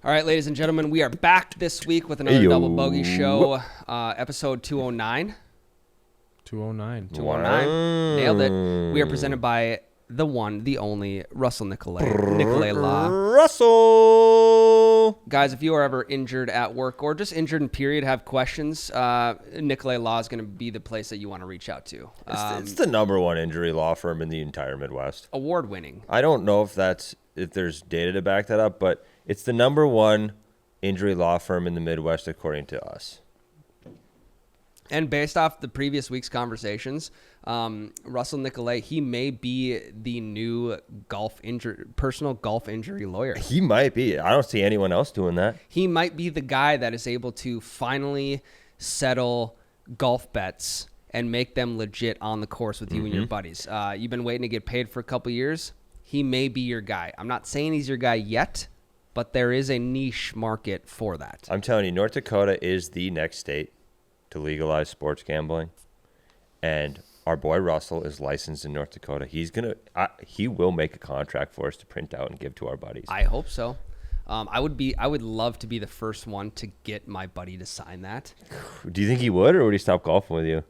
All right, ladies and gentlemen, we are back this week with another Double Bogey Show, episode 209. 209. 209. Wow. Nailed it. We are presented by the one, the only, Russell Nicolay. Nicolay Law. Russell! Guys, if you are ever injured at work or just injured in period, have questions, Nicolay Law is going to be the place that you want to reach out to. It's the number one injury law firm in the entire Midwest. Award-winning. I don't know if there's data to back that up, but it's the number one injury law firm in the Midwest according to us. And based off the previous week's conversations, Russell Nicolay, he may be the new personal golf injury lawyer. He might be. I don't see anyone else doing that. He might be the guy that is able to finally settle golf bets and make them legit on the course with you and your buddies. You've been waiting to get paid for a couple years. He may be your guy. I'm not saying he's your guy yet, but there is a niche market for that. I'm telling you, North Dakota is the next state to legalize sports gambling, and our boy Russell is licensed in North Dakota. He will make a contract for us to print out and give to our buddies. I hope so. I would love to be the first one to get my buddy to sign that. Do you think he would, or would he stop golfing with you?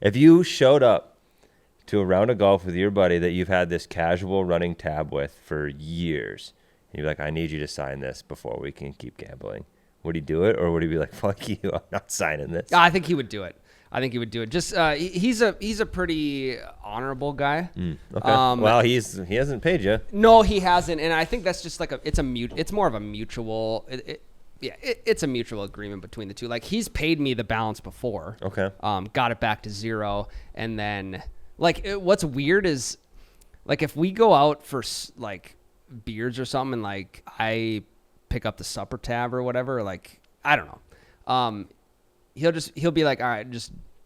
If you showed up to a round of golf with your buddy that you've had this casual running tab with for years, and you're like, I need you to sign this before we can keep gambling, would he do it, or would he be like, fuck you, I'm not signing this? I think he would do it. Just he's a pretty honorable guy. Okay. Well, he hasn't paid you. No, he hasn't, and I think that's just like it's more of a mutual. It's a mutual agreement between the two. Like, he's paid me the balance before. Okay. Got it back to zero, and then what's weird is, like, if we go out for like beers or something, and like I pick up the supper tab or whatever, like, I don't know. He'll be like, all right,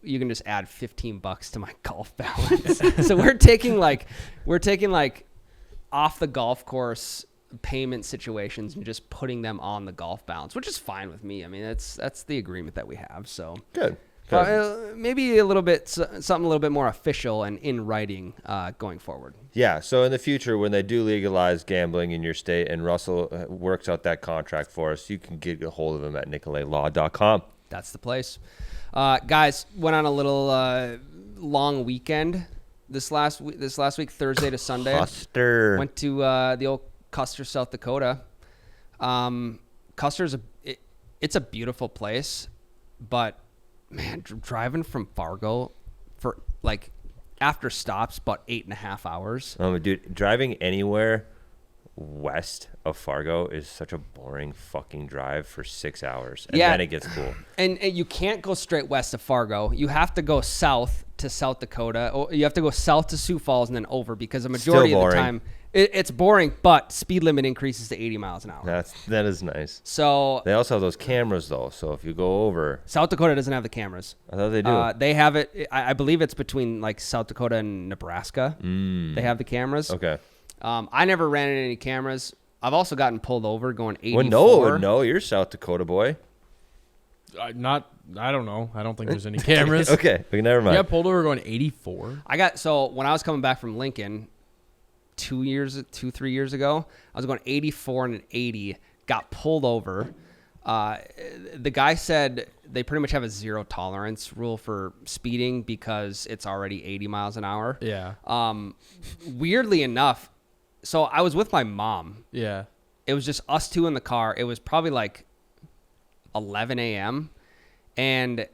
you can just add $15 to my golf balance. So we're taking off the golf course payment situations and just putting them on the golf balance, which is fine with me. I mean, that's the agreement that we have. So Good. Maybe something a little bit more official and in writing going forward. Yeah, so in the future, when they do legalize gambling in your state and Russell works out that contract for us, you can get a hold of him at nicolaylaw.com. That's the place. Guys, went on a little long weekend this last week, Thursday to Sunday. Custer. Went to the old Custer, South Dakota. Custer's it's a beautiful place, but man, driving from Fargo for like after stops about 8.5 hours. Dude, driving anywhere west of Fargo is such a boring fucking drive for 6 hours, and then it gets cool. And you can't go straight west of Fargo. You have to go south to South Dakota, or you have to go south to Sioux Falls and then over, because the majority of the time it's boring, but speed limit increases to 80 miles an hour. That is nice. So they also have those cameras though, so if you go over, South Dakota doesn't have the cameras. I thought they do. They have it. I believe it's between like South Dakota and Nebraska. They have the cameras. Okay. I never ran into any cameras. I've also gotten pulled over going 84. Well, no, you're South Dakota boy. I don't know. I don't think there's any cameras. Okay, never mind. Yeah, pulled over going 84. So when I was coming back from Lincoln 3 years ago, I was going 84 and an 80, got pulled over. The guy said they pretty much have a zero tolerance rule for speeding because it's already 80 miles an hour. Yeah. Weirdly enough, so I was with my mom. Yeah. It was just us two in the car. It was probably like 11 a.m. And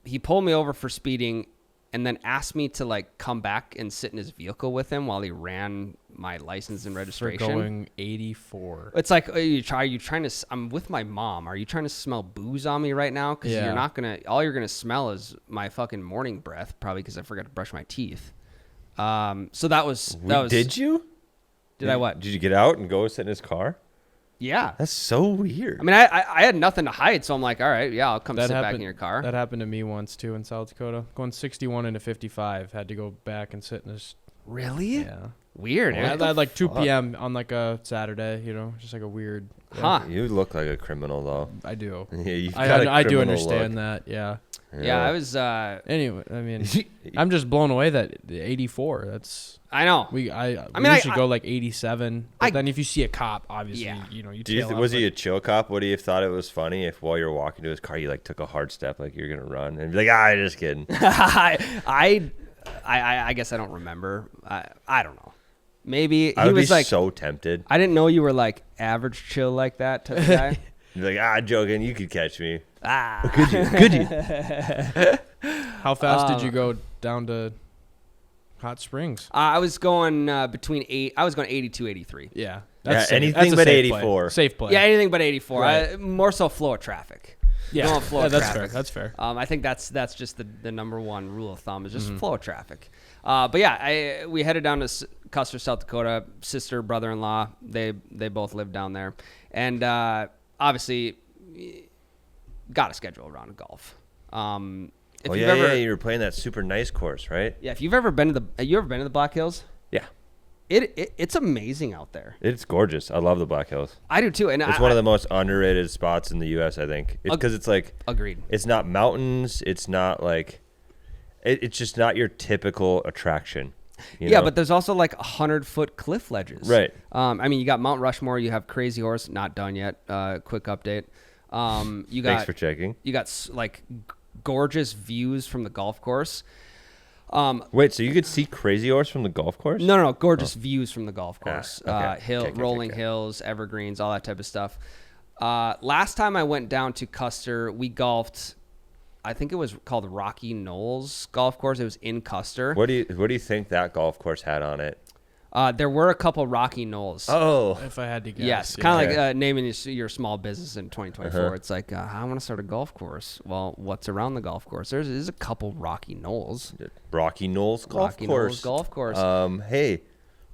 he pulled me over for speeding and then asked me to like come back and sit in his vehicle with him while he ran my license and registration. For going 84. It's like, I'm with my mom. Are you trying to smell booze on me right now? Because all you're going to smell is my fucking morning breath, probably because I forgot to brush my teeth. So that was. Did you? Did I what? Did you get out and go sit in his car? Yeah. That's so weird. I mean, I had nothing to hide, so I'm like, all right, yeah, I'll come sit back in your car. That happened to me once, too, in South Dakota. Going 61 into 55. Had to go back and sit in this. Really? Yeah. Weird. Well, at like 2 p.m. on like a Saturday, just like a weird. Huh. You look like a criminal, though. I do. Yeah, I do understand that, yeah. Yeah, I was. Anyway, I mean, I'm just blown away that the 84. That's I know. we mean, usually go like 87. But then if you see a cop, obviously, Yeah. you Do you was he a chill cop? Would he have thought it was funny if while you're walking to his car, you like took a hard step like you're gonna run and be like, just kidding. I guess I don't remember. I don't know. Maybe I he would was be like. so tempted. I didn't know you were like average chill like that type of guy. You're like, joking, you could catch me. Ah. Could you? How fast did you go down to Hot Springs? I was going between 8. I was going 82, 83. Yeah. Yeah, safe. anything That's a but safe play. 84. Safe play. Yeah, anything but 84. Right. More so flow of traffic. Yeah. Going flow of That's traffic. fair. That's fair. I think that's just the number one rule of thumb is just flow of traffic. But yeah, we headed down to Custer, South Dakota. Sister, brother-in-law, they both live down there, and obviously got a schedule around golf. If you've ever, you were playing that super nice course, right? yeah, if you've ever been to the Black Hills, Yeah, it's amazing out there. it's gorgeous. I love the Black Hills. I do too, and It's one of the most underrated spots in the U.S. I think, because it's like agreed. it's not mountains. It's not like it's just not your typical attraction. You Yeah, know? but there's also like 100-foot cliff ledges. Right. I mean, you got Mount Rushmore. You have Crazy Horse. Not done yet. Quick update. You got. Thanks for checking. You got gorgeous views from the golf course. Wait, so you could see Crazy Horse from the golf course? No, gorgeous views from the golf course. okay. Okay. Rolling hills, evergreens, all that type of stuff. Last time I went down to Custer, we golfed. I think it was called Rocky Knolls Golf Course. It was in Custer. What do you think that golf course had on it? There were a couple Rocky Knolls. Oh, If I had to guess. Yes, yeah. kind of Okay. like naming your small business in 2024. It's like, I want to start a golf course. Well, what's around the golf course? There's a couple Rocky Knolls. Rocky Knolls Golf Rocky Course. Knolls Golf Course. Hey,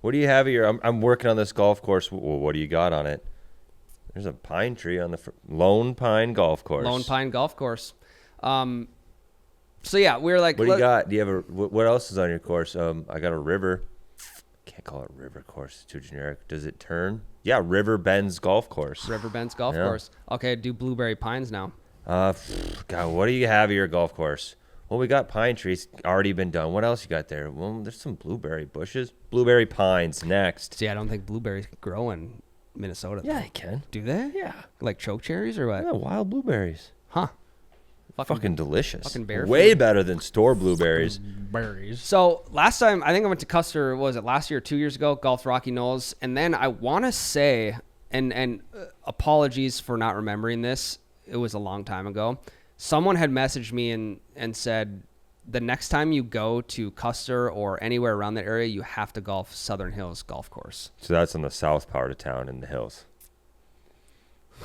what do you have here? I'm working on this golf course. Well, what do you got on it? There's a pine tree on the Lone Pine Golf Course. Lone Pine Golf Course. So yeah, we were like, What do you got? Do you have what else is on your course? I got a river. Can't call it river course. It's too generic. Does it turn? Yeah, River Bends Golf Course. Riverbends Golf Yeah. Course. Okay, do Blueberry Pines now. God, what do you have at your golf course? Well, we got pine trees already been done. What else you got there? Well, there's some blueberry bushes. Blueberry pines next. See, I don't think blueberries grow in Minnesota. Yeah, you can. Do they? Yeah. Like choke cherries or what? Yeah, wild blueberries. Huh. Fucking delicious. fucking bear Way food. better than store blueberries. Berries. So last time, I think I went to Custer, what was it last year or 2 years ago, golfed Rocky Knolls. And then I want to say, and apologies for not remembering this, it was a long time ago. Someone had messaged me and said, the next time you go to Custer or anywhere around that area, you have to golf Southern Hills Golf Course. So that's on the south part of town in the hills.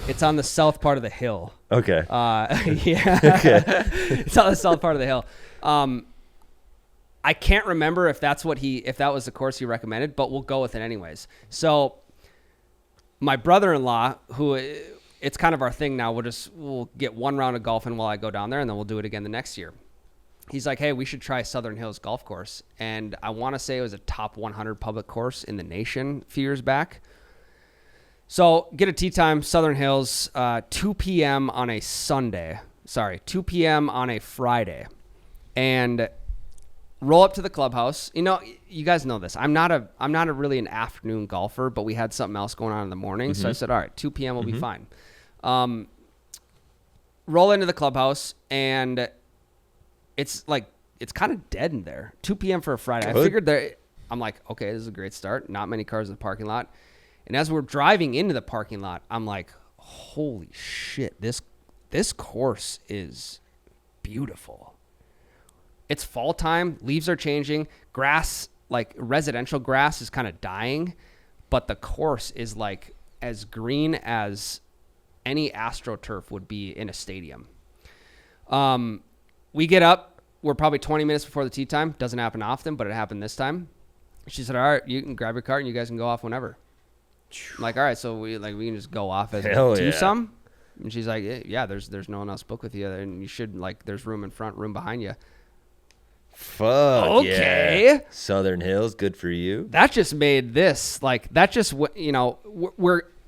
It's on the south part of the hill. Okay. Yeah. It's on the south part of the hill. I can't remember if that was the course he recommended, but we'll go with it anyways. So my brother-in-law, who it's kind of our thing now, we'll get one round of golfing while I go down there, and then we'll do it again the next year. He's like, hey, we should try Southern Hills Golf Course. And I want to say it was a top 100 public course in the nation a few years back. So get a tee time, Southern Hills, 2 p.m. on a Sunday. Sorry, 2 p.m. on a Friday. And roll up to the clubhouse. You know, you guys know this. I'm not a really an afternoon golfer, but we had something else going on in the morning. So I said, all right, 2 p.m. will be fine. Roll into the clubhouse, and it's kind of dead in there. 2 p.m. for a Friday. Good. I figured I'm like, okay, this is a great start. Not many cars in the parking lot. And as we're driving into the parking lot, I'm like, holy shit, this course is beautiful. It's fall time, leaves are changing, grass, like residential grass is kind of dying, but the course is like as green as any AstroTurf would be in a stadium. We get up, we're probably 20 minutes before the tee time. Doesn't happen often, but it happened this time. She said, all right, you can grab your cart and you guys can go off whenever. I'm like, all right, so we can just go off as Hell a yeah. twosome. And she's like, yeah, there's no one else booked with you, and you should, like, there's room in front, room behind you. Fuck Okay. yeah. Southern Hills, good for you. That just made this, like, that just, you know,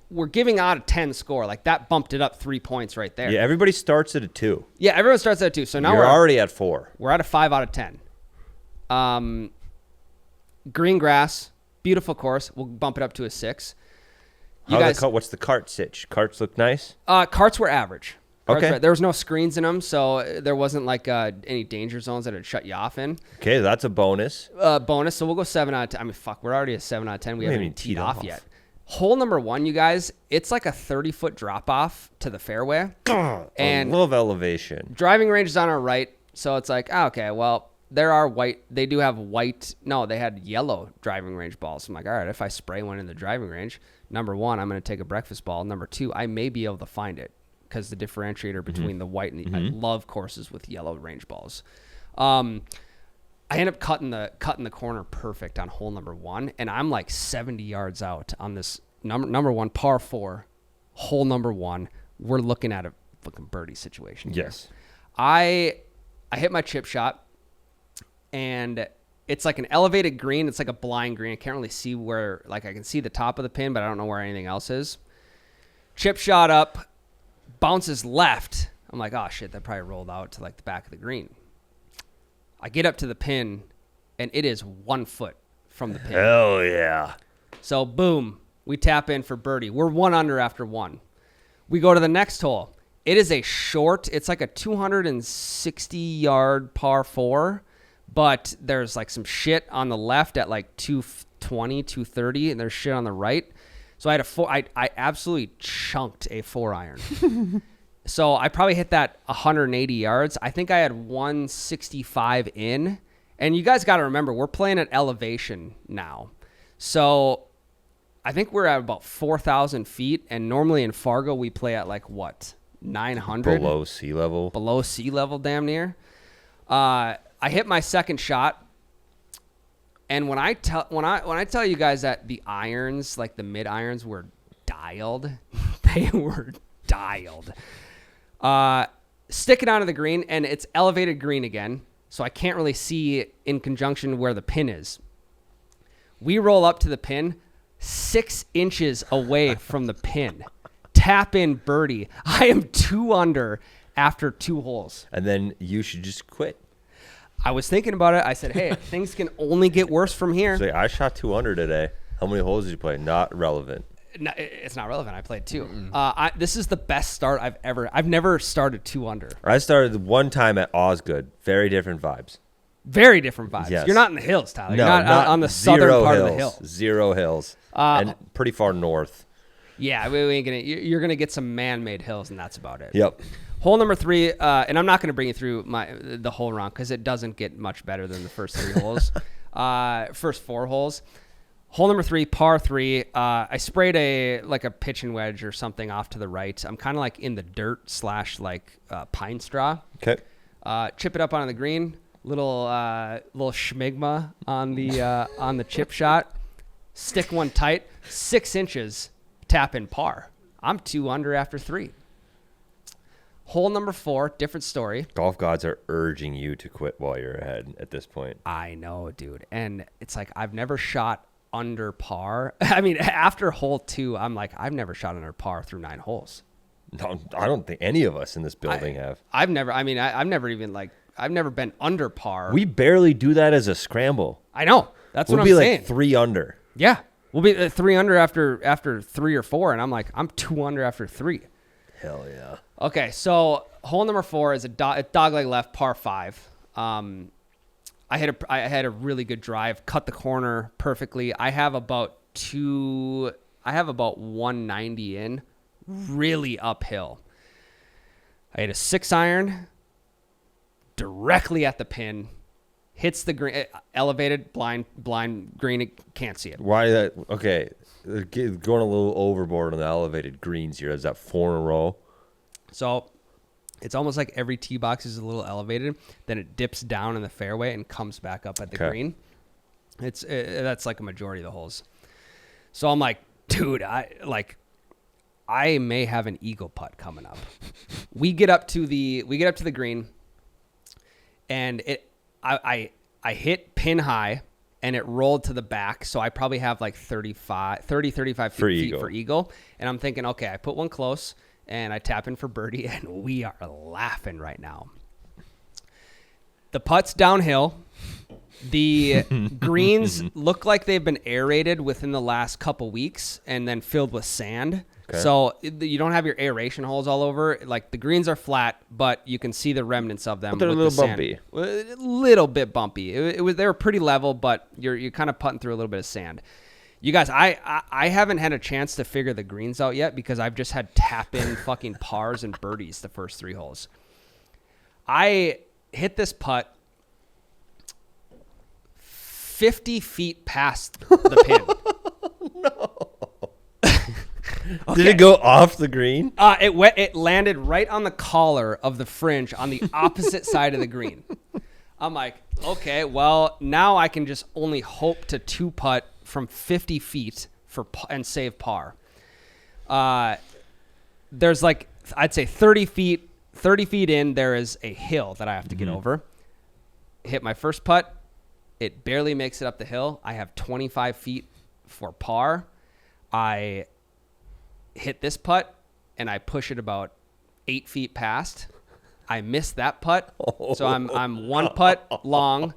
we're giving out a 10 score. Like that bumped it up 3 points right there. Yeah, everybody starts at a 2. Yeah, everyone starts at 2. So now You're already at 4. we're at a 5 out of 10. Green grass, beautiful course. We'll bump it up to a 6. What's the cart sitch? Carts look nice? Carts were average. Okay. There was no screens in them, so there wasn't like any danger zones that would shut you off in. Okay, that's a bonus. Bonus, so we'll go 7 out of 10. I mean, fuck, we're already a 7 out of 10. We haven't even teed off off yet. Hole number 1, you guys, it's like a 30-foot drop-off to the fairway. And I love elevation. driving range is on our right, so it's like, okay, well, there are white. They do have white. No, they had yellow driving range balls. I'm like, all right, if I spray one in the driving range, number 1, I'm going to take a breakfast ball. Number 2, I may be able to find it because the differentiator between the white and I love courses with yellow range balls. I end up cutting the corner perfect on hole number 1, and I'm like 70 yards out on this number 1 par 4, hole number 1. We're looking at a fucking birdie situation here. Yes. I hit my chip shot, and it's like an elevated green. It's like a blind green. I can't really see where, like I can see the top of the pin, but I don't know where anything else is. Chip shot up, bounces left. I'm like, oh shit, that probably rolled out to like the back of the green. I get up to the pin, and it is 1 foot from the pin. Hell yeah. So boom, we tap in for birdie. We're 1 under after 1. We go to the next hole. It is a short. It's like a 260-yard par 4, but there's like some shit on the left at like 220, 230, and there's shit on the right. So I had I absolutely chunked a 4-iron. So I probably hit that 180 yards. I think I had 165 in. And you guys got to remember, we're playing at elevation now. So I think we're at about 4,000 feet. And normally in Fargo, we play at like what? 900? Below sea level. Below sea level, damn near. I hit my second shot. And when I tell you guys that the irons, like the mid irons, were dialed, they were dialed. Stick it onto the green, and it's elevated green again, so I can't really see in conjunction where the pin is. We roll up to the pin, 6 inches away from the pin. Tap in birdie. I am 2 under after 2 holes. And then you should just quit. I was thinking about it. I said, hey, things can only get worse from here. So I shot 2 under today. How many holes did you play? Not relevant. No, it's not relevant. I played 2. This is the best start I've never started 2 under. I started one time at Osgood. Very different vibes. Very different vibes. Yes. You're not in the hills, Tyler. No, You're not on the southern part hills. of the hill. 0 hills. And pretty far north. Yeah, we ain't gonna. You're gonna get some man-made hills, and that's about it. Yep. Hole number 3, and I'm not gonna bring you through the whole round because it doesn't get much better than the first 3 holes. First 4 holes. Hole number 3, par 3. I sprayed a pitching wedge or something off to the right. I'm kind of like in the dirt / pine straw. Okay. Chip it up on the green. Little schmigma on the chip shot. Stick one tight. 6 inches. Tap in par. I'm 2 under after 3. Hole number 4, different story. Golf gods are urging you to quit while you're ahead at this point. I know, dude. And it's like I've never shot under par. I mean, after hole 2, I'm like, I've never shot under par through 9 holes. No, I don't think any of us in this building have. I've never been under par. We barely do that as a scramble. I know. That's what We'll I'm be saying. like 3 under. Yeah. We'll be 3 under after 3 or 4. And I'm like, I'm 2 under after 3. Hell yeah. Okay. So hole number 4 is a dogleg left par 5. I had a really good drive, cut the corner perfectly. I have about 190 in, really uphill. I had a 6-iron directly at the pin, hits the green, elevated blind green. Can't see it. Why that? Okay, going a little overboard on the elevated greens here. Is that 4 in a row? So it's almost like every tee box is a little elevated. Then it dips down in the fairway and comes back up at the green. That's like a majority of the holes. So I'm like, dude, I may have an eagle putt coming up. We get up to the green, and I hit pin high, and it rolled to the back. So I probably have like 30, 35 For feet eagle. for eagle. And I'm thinking, okay, I put one close and I tap in for birdie, and we are laughing right now. The putt's downhill. The greens look like they've been aerated within the last couple weeks and then filled with sand. Okay. So you don't have your aeration holes all over. Like the greens are flat, but you can see the remnants of them. But they're a with the little sand. bumpy. A little bit bumpy. It was, they were pretty level, but you're kind of putting through a little bit of sand. You guys, I haven't had a chance to figure the greens out yet because I've just had tap in fucking pars and birdies the first 3 holes. I hit this putt 50 feet past the pin. Did it go off the green? It landed right on the collar of the fringe on the opposite side of the green. I'm like, okay, well, now I can just only hope to 2-putt from 50 feet and save par. There's like, I'd say 30 feet in, there is a hill that I have to get over. Hit my first putt. It barely makes it up the hill. I have 25 feet for par. I hit this putt, and I push it about 8 feet past. I missed that putt. So I'm 1 putt long,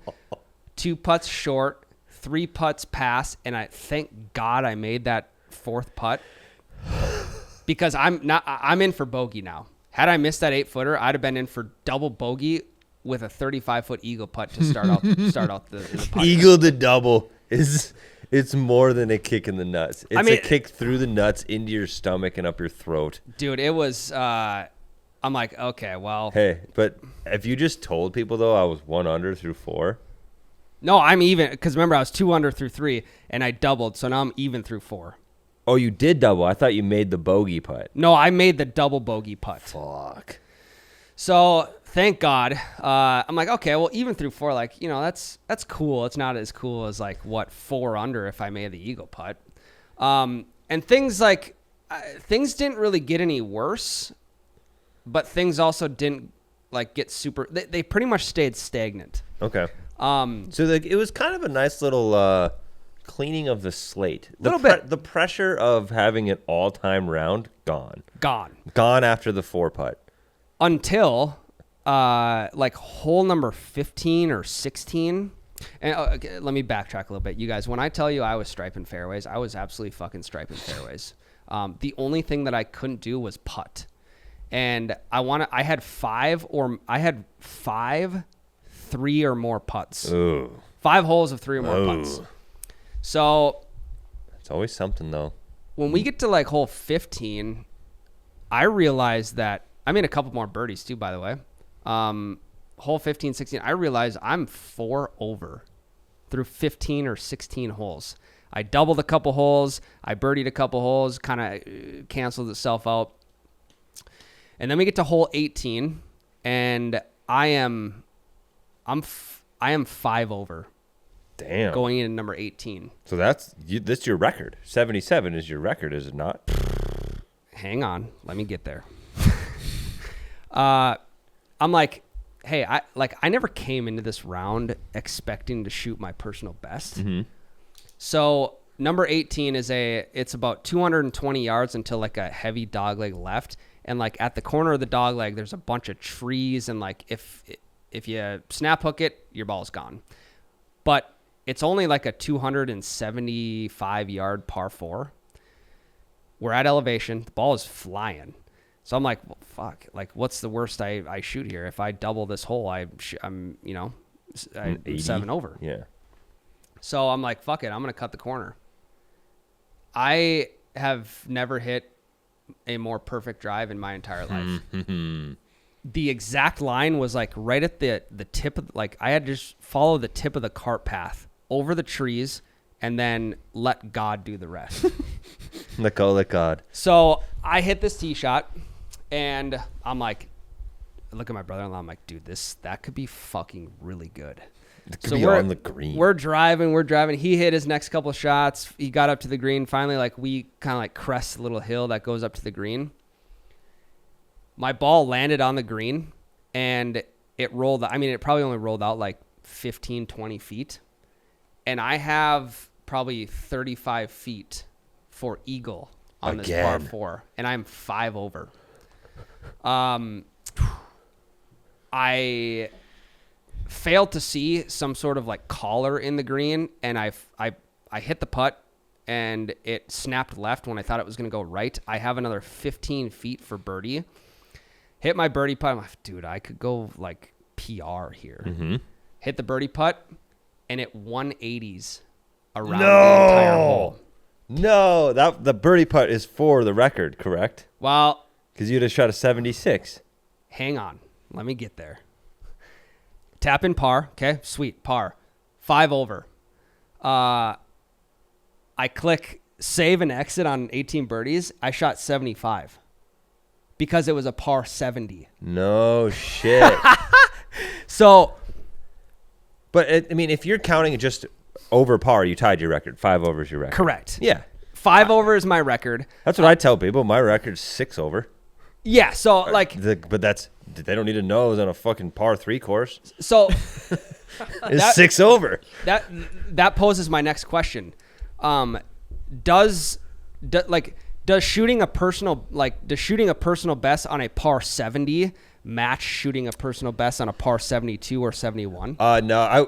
2 putts short, 3 putts past, and I thank God I made that 4th putt because I'm in for bogey now. Had I missed that 8-footer, I'd have been in for double bogey with a 35-foot eagle putt to start out the putt. Eagle to double it's more than a kick in the nuts. It's mean, a kick through the nuts into your stomach and up your throat. Dude, it was I'm like, okay, well. Hey, but if you just told people though I was 1 under through 4. No, I'm even because remember I was 2 under through 3 and I doubled, so now I'm even through 4. Oh, you did double. I thought you made the bogey putt. No, I made the double bogey putt. Fuck. So thank God. I'm like, okay, well, even through 4, like, that's cool. It's not as cool as like 4 under if I made the eagle putt. And things didn't really get any worse, but things also didn't like get super. They pretty much stayed stagnant. Okay. So it was kind of a nice little cleaning of the slate. Little bit. The pressure of having an all-time round gone after the 4 putt. Until like hole number 15 or 16. And okay, let me backtrack a little bit. You guys, when I tell you I was striping fairways, I was absolutely fucking striping fairways. The only thing that I couldn't do was putt. And I had 5 3 or more putts. Ooh. 5 holes of 3 or more putts. So It's always something though. when we get to like hole 15, I realized that I made a couple more birdies too, by the way. Hole 15, 16, I realized I'm 4 over through 15 or 16 holes. I doubled a couple holes. I birdied a couple holes, kind of canceled itself out. And then we get to hole 18, and I am 5 over Damn. going into number 18. So that's your record. 77 is your record, is it not? Hang on, let me get there. I'm like, hey, I never came into this round expecting to shoot my personal best. Mm-hmm. So number 18 it's about 220 yards until like a heavy dogleg left. And like at the corner of the dogleg, there's a bunch of trees. And like if you snap hook it, your ball's gone. But it's only like a 275 yard par 4. We're at elevation. The ball is flying. So I'm like, well, fuck. Like, what's the worst I shoot here? If I double this hole, I'm 7 over. Yeah. So I'm like, fuck it. I'm going to cut the corner. I have never hit a more perfect drive in my entire life. The exact line was like right at the tip of, like, I had to just follow the tip of the cart path over the trees and then let God do the rest. Let God. So I hit this tee shot and I'm like, look at my brother-in-law. I'm like, dude, that could be fucking really good. It could be on the green. We're driving. He hit his next couple of shots. He got up to the green. Finally, like, we kind of like crest a little hill that goes up to the green. My ball landed on the green and it rolled. I mean, it probably only rolled out like 15, 20 feet. and I have probably 35 feet for eagle on this par Again. 4, and I'm 5 over. I failed to see some sort of like collar in the green, and I hit the putt, and it snapped left when I thought it was going to go right. I have another 15 feet for birdie. Hit my birdie putt. I'm like, dude, I could go like PR here. Mm-hmm. Hit the birdie putt, and it 180s around the entire hole. No, that the birdie putt is for the record, correct? Well, Because you'd have shot a 76. hang on. Let me get there. Tap in par. Okay, sweet. Par. 5 over. I click save and exit on 18 birdies. I shot 75 because it was a par 70. No shit. So, But I mean, if you're counting just over par, you tied your record. 5 over is your record. correct. Yeah, 5 over is my record. that's what I tell people. My record's 6 over. Yeah, so like, But they don't need to know it was on a fucking par 3 course. so It's 6 over. that poses my next question. Does shooting a personal best on a par 70 match shooting a personal best on a par 72 or 71? No, I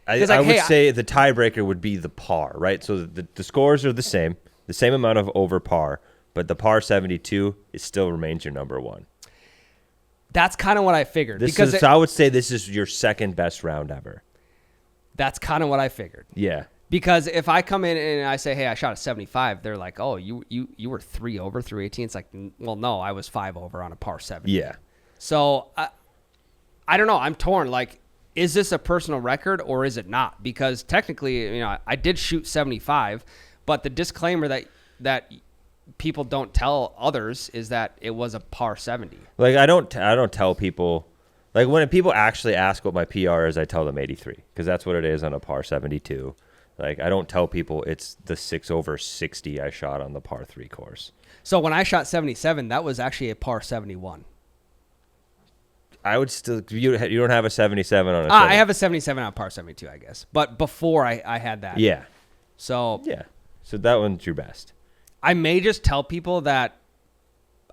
Like, would hey, say the tiebreaker would be the par, right? So the scores are the same amount of over par, but the par 72 still remains your number one. That's kind of what I figured. So I would say this is your second best round ever. That's kind of what I figured. Yeah. Because if I come in and I say, hey, I shot a 75, they're like, oh, you were 3 over through 18. It's like, well, no, I was 5 over on a par 70. Yeah. So I don't know. I'm torn. Like, is this a personal record or is it not? Because technically, I did shoot 75, but the disclaimer that people don't tell others is that it was a par 70. Like I don't tell people, like when people actually ask what my PR is, I tell them 83 because that's what it is on a par 72. Like I don't tell people it's the 6 over 60 I shot on the par 3 course. So when I shot 77, that was actually a par 71. I would still you don't have a 77 on a I have a 77 on par 72, I guess. But before I had that. Yeah. So Yeah. So that one's your best. I may just tell people that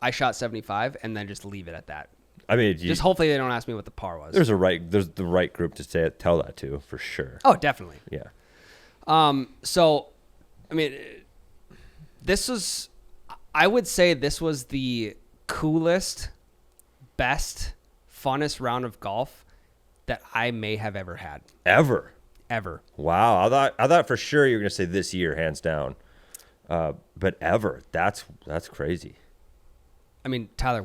I shot 75 and then just leave it at that. I mean, Just hopefully they don't ask me what the par was. there's the right group to tell that to for sure. Oh, definitely. Yeah. So, I mean, I would say this was the coolest, best, funnest round of golf that I may have ever had. Ever. Wow. I thought for sure you were gonna say this year, hands down. But ever. That's crazy. I mean, Tyler,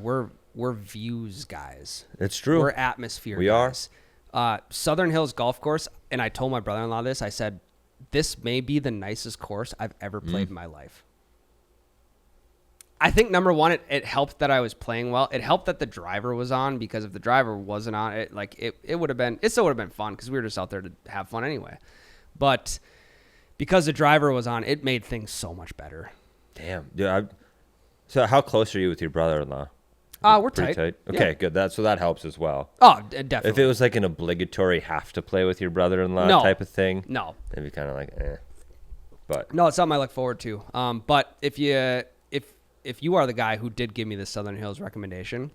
we're views guys. It's true. We're atmosphere We guys. Southern Hills Golf Course, and I told my brother-in-law this. I said, this may be the nicest course I've ever played in my life. I think number one, it helped that I was playing well. It helped that the driver was on, because if the driver wasn't on, it still would have been fun because we were just out there to have fun anyway. But because the driver was on, it made things so much better. Damn. Dude, so how close are you with your brother-in-law? We're Pretty tight. tight. Okay, Yeah. good. So that helps as well. Oh, definitely. If it was like an obligatory have to play with your brother-in-law No. type of thing, No. it'd be kind of like, eh. But No, it's something I look forward to. But if you are the guy who did give me the Southern Hills recommendation,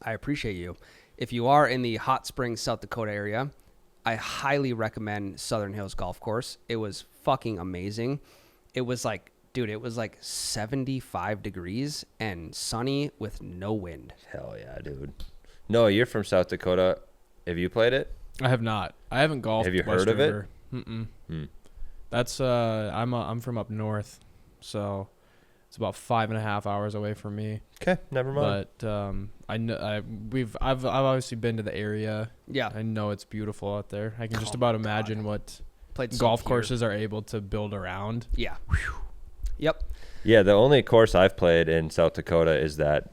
I appreciate you. If you are in the Hot Springs, South Dakota area, I highly recommend Southern Hills Golf Course. It was fucking amazing. It was like 75 degrees and sunny with no wind. hell yeah, dude. No, you're from South Dakota. Have you played it? I have not. I haven't golfed. Have you West heard of it? River. Mm-mm. That's I'm from up north, so it's about 5.5 hours away from me. Okay, never mind. But I know I've obviously been to the area. Yeah. I know it's beautiful out there. I can just about imagine what Played some golf here. courses are able to build around. Yeah. Yep. Yeah, the only course I've played in South Dakota is that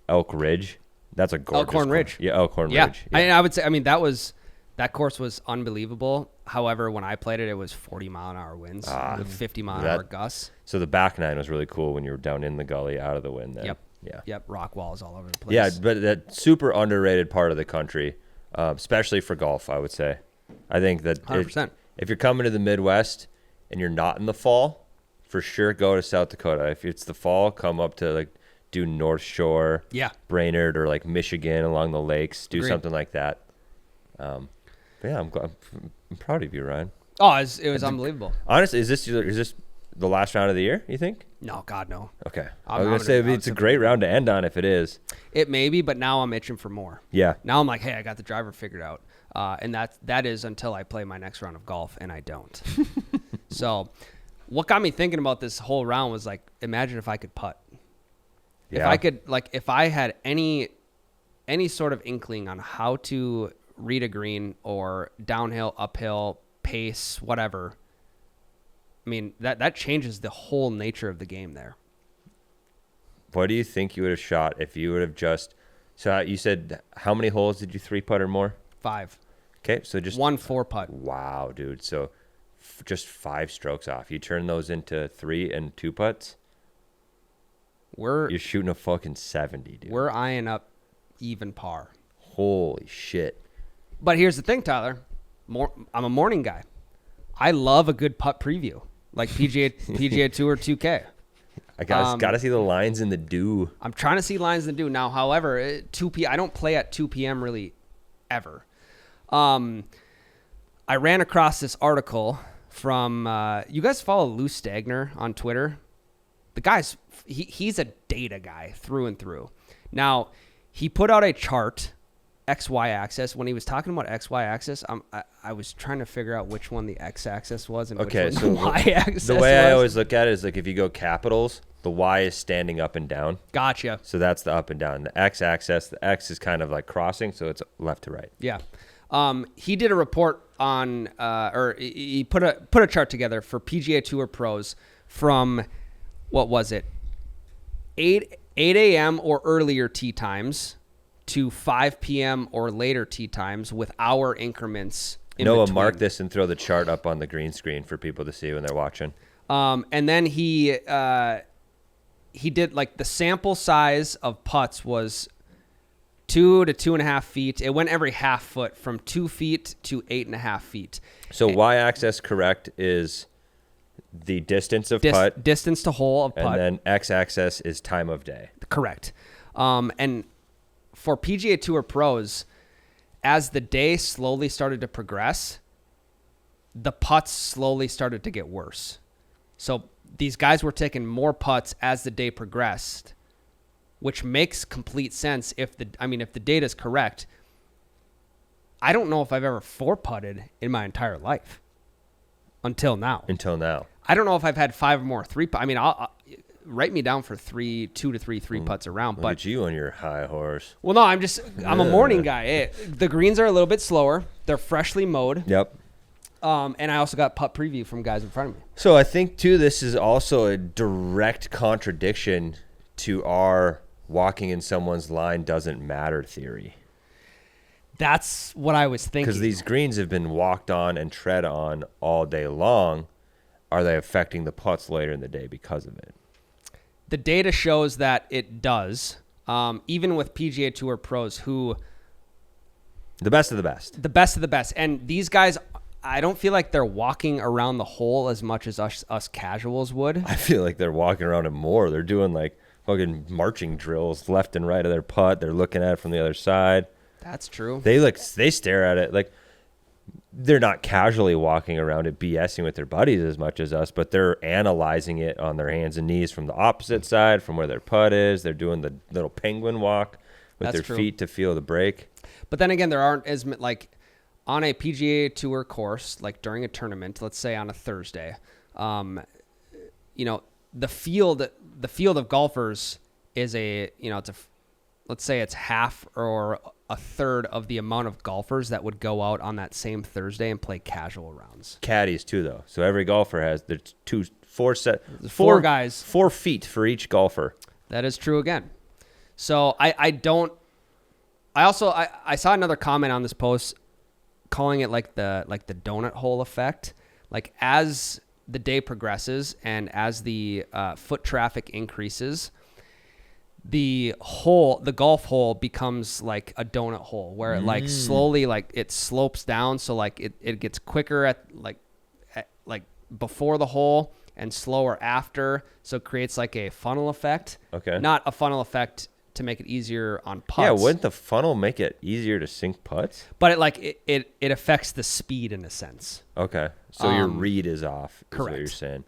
Elk Ridge. That's a gorgeous Elkhorn course. Ridge. Yeah, Elkhorn Yeah. Ridge. I would say, that course was unbelievable. However, when I played it, it was 40-mile-an-hour winds with 50-mile-an-hour gusts. So the back nine was really cool when you were down in the gully out of the wind then. Yep. Yeah. Yep. Rock walls all over the place. Yeah, but that super underrated part of the country, especially for golf, I would say. I think that 100%. if you're coming to the Midwest and you're not in the fall, for sure go to South Dakota. If it's the fall, come up to like do North Shore, Yeah. Brainerd, or like Michigan along the lakes. Do Agreed. something like that. But yeah, I'm proud of you, Ryan. Oh, it was unbelievable. Honestly, is this the last round of the year, you think? No, God, no. Okay. I'm I was going to say, it's a great round to end on if it is. It may be, but now I'm itching for more. Yeah. Now I'm like, hey, I got the driver figured out. And that is until I play my next round of golf, and I don't. So what got me thinking about this whole round was like, imagine if I could putt. Yeah. If I could, like, if I had any sort of inkling on how to read a green or downhill, uphill, pace, whatever, I mean, that changes the whole nature of the game there. What do you think you would have shot if you would have just... So you said, how many holes did you 3-putt or more? 5. Okay, so just... 1 4-putt. Wow, dude. So just 5 strokes off. You turn those into 3 and 2 putts, you're shooting a fucking 70, dude. We're eyeing up even par. Holy shit. But here's the thing, Tyler. I'm a morning guy. I love a good putt preview, like PGA Tour 2K. I gotta see the lines in the dew. I'm trying to see lines in the dew now. However, I don't play at 2 p.m. really ever. I ran across this article from you guys follow Lou Stagner on Twitter. The guy's he's a data guy through and through. Now, he put out a chart, XY axis. When he was talking about XY axis, I was trying to figure out which one the X axis was and which one the Y axis was. The way I always look at it is like if you go capitals, the Y is standing up and down. Gotcha. So that's the up and down. The X axis, the X is kind of like crossing, so it's left to right. Yeah. He did a report on, or he put a chart together for PGA Tour pros from, what was it, 8 a.m. or earlier tee times to 5 p.m. or later tee times with hour increments in Noah, between. mark this and throw the chart up on the green screen for people to see when they're watching. And then he did, like, the sample size of putts was 2 to 2.5 feet. It went every half foot from 2 feet to 8.5 feet. So Y-axis correct is the distance of putt. Distance to hole of putt. And then X-axis is time of day. Correct. And for PGA Tour pros, as the day slowly started to progress, the putts slowly started to get worse. So these guys were taking more putts as the day progressed, which makes complete sense if the data is correct. I don't know if I've ever 4-putted in my entire life until now. I don't know if I've had 5 or more 3-putt. I mean, I'll write me down for 2 to 3 3-putts around. Look But at you on your high horse. well, no, I'm a morning guy. The greens are a little bit slower. They're freshly mowed. Yep. And I also got putt preview from guys in front of me. So I think, too, this is also a direct contradiction to our walking in someone's line doesn't matter theory. That's what I was thinking. Because these greens have been walked on and tread on all day long. Are they affecting the putts later in the day because of it? The data shows that it does, even with PGA Tour pros who... The best of the best. The best of the best. And these guys, I don't feel like they're walking around the hole as much as us casuals would. I feel like they're walking around it more. They're doing like fucking marching drills left and right of their putt. They're looking at it from the other side. That's true. They stare at it like they're not casually walking around it BSing with their buddies as much as us, but they're analyzing it on their hands and knees from the opposite side, from where their putt is. They're doing the little penguin walk with That's their true. feet to feel the break. But then again, there aren't as like on a PGA Tour course, like during a tournament, let's say on a Thursday, the field of golfers is let's say it's half or a third of the amount of golfers that would go out on that same Thursday and play casual rounds. Caddies too, though. So every golfer has there's Four guys. 4 feet for each golfer. That is true again. So I saw another comment on this post calling it like the donut hole effect. Like as the day progresses and as the foot traffic increases, the golf hole becomes like a donut hole where it like slowly like it slopes down. So like it gets quicker at before the hole and slower after. So it creates like a funnel effect. Okay. Not a funnel effect to make it easier on putts. Yeah, wouldn't the funnel make it easier to sink putts? But it affects the speed in a sense. Okay. So your read is off, is what correct. you're saying.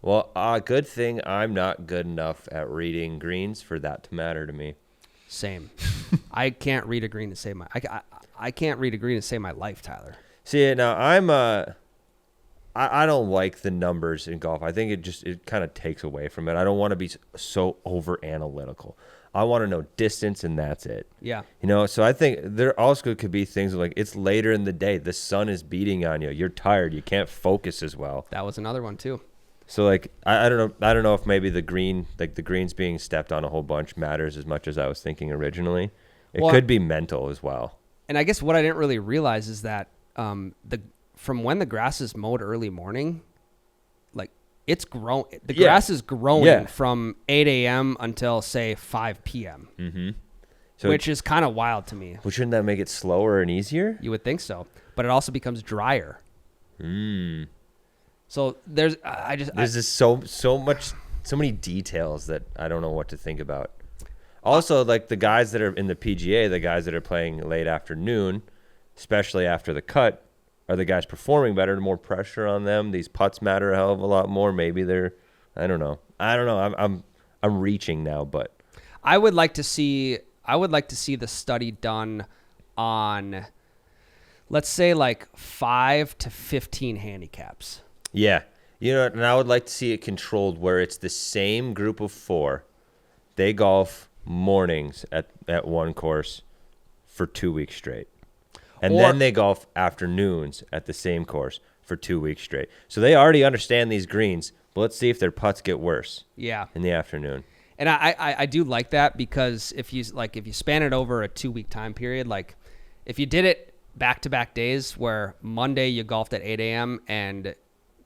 Well, good thing I'm not good enough at reading greens for that to matter to me. Same. I can't read a green to save my I can't read a green to save my life, Tyler. See, now I don't like the numbers in golf. I think it kind of takes away from it. I don't want to be so over analytical. I want to know distance and that's it. Yeah. So I think there also could be things like it's later in the day. The sun is beating on you. You're tired. You can't focus as well. That was another one too. So like I don't know. I don't know if maybe the greens being stepped on a whole bunch matters as much as I was thinking originally. It could be mental as well. And I guess what I didn't really realize is that from when the grass is mowed early morning, like it's grown. The grass is growing from 8 a.m. until say 5 p.m. Mm-hmm. So which is kind of wild to me. Well, shouldn't that make it slower and easier? You would think so, but it also becomes drier. So there's just so many details that I don't know what to think about. Also, like the guys that are in the PGA, the guys that are playing late afternoon, especially after the cut, are the guys performing better? More pressure on them. These putts matter a hell of a lot more. Maybe I don't know. I'm reaching now, but I would like to see the study done on, let's say, like 5 to 15 handicaps. Yeah. And I would like to see it controlled where it's the same group of 4. They golf mornings at one course for 2 weeks straight. And then they golf afternoons at the same course for 2 weeks straight. So they already understand these greens, but let's see if their putts get worse. Yeah. In the afternoon. And I do like that because if you span it over a 2-week time period, like if you did it back-to-back days where Monday you golfed at 8 a.m. and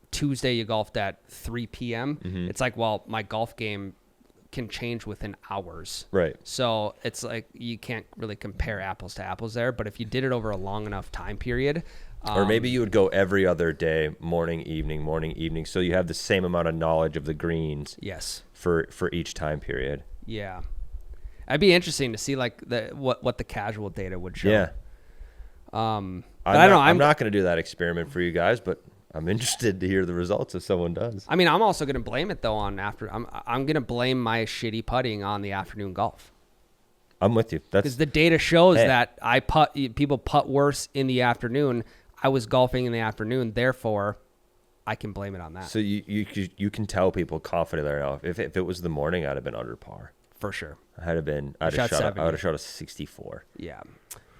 Tuesday you golfed at 3 p.m., it's like, well, my golf game can change within hours. Right. So it's like you can't really compare apples to apples there. But if you did it over a long enough time period. Or maybe you would go every other day, morning, evening. So you have the same amount of knowledge of the greens. Yes. For each time period. Yeah. It'd be interesting to see like what the casual data would show. Yeah. But I'm not going to do that experiment for you guys, but I'm interested to hear the results if someone does. I mean, I'm also going to blame it though I'm going to blame my shitty putting on the afternoon golf. I'm with you. Because the data shows that people putt worse in the afternoon. I was golfing in the afternoon, therefore I can blame it on that. So you can tell people confidently now if it was the morning, I'd have been under par. For sure. I would have shot a 64. Yeah.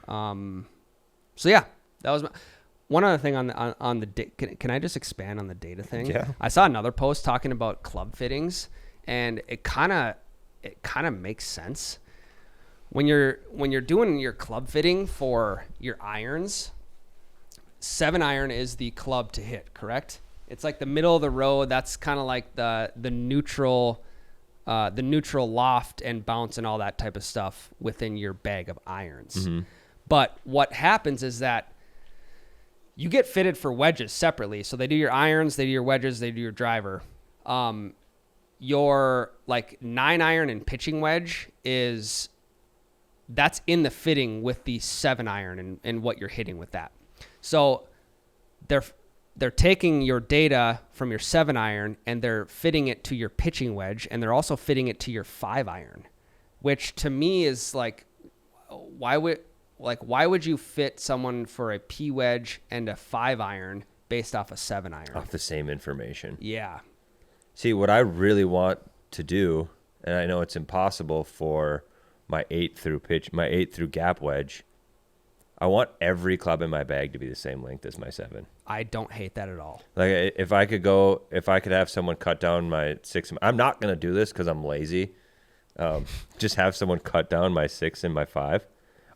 So yeah, that was one other thing on the can I just expand on the data thing? Yeah. I saw another post talking about club fittings, and it kind of makes sense. When you're doing your club fitting for your irons, 7-iron is the club to hit, correct? It's like the middle of the road. That's kind of like the neutral loft and bounce and all that type of stuff within your bag of irons. Mm-hmm. But what happens is that you get fitted for wedges separately. So they do your irons, they do your wedges, they do your driver. Your like 9-iron and pitching wedge that's in the fitting with the 7-iron and what you're hitting with that. So they're taking your data from your 7-iron and they're fitting it to your pitching wedge, and they're also fitting it to your 5-iron, which to me is like, why would you fit someone for a P wedge and a 5-iron based off a 7-iron? Off the same information. Yeah. See, what I really want to do, and I know it's impossible for my 8 through gap wedge, I want every club in my bag to be the same length as my 7. I don't hate that at all. Like if I could have someone cut down my 6, I'm not going to do this because I'm lazy. Just have someone cut down my 6 and my 5.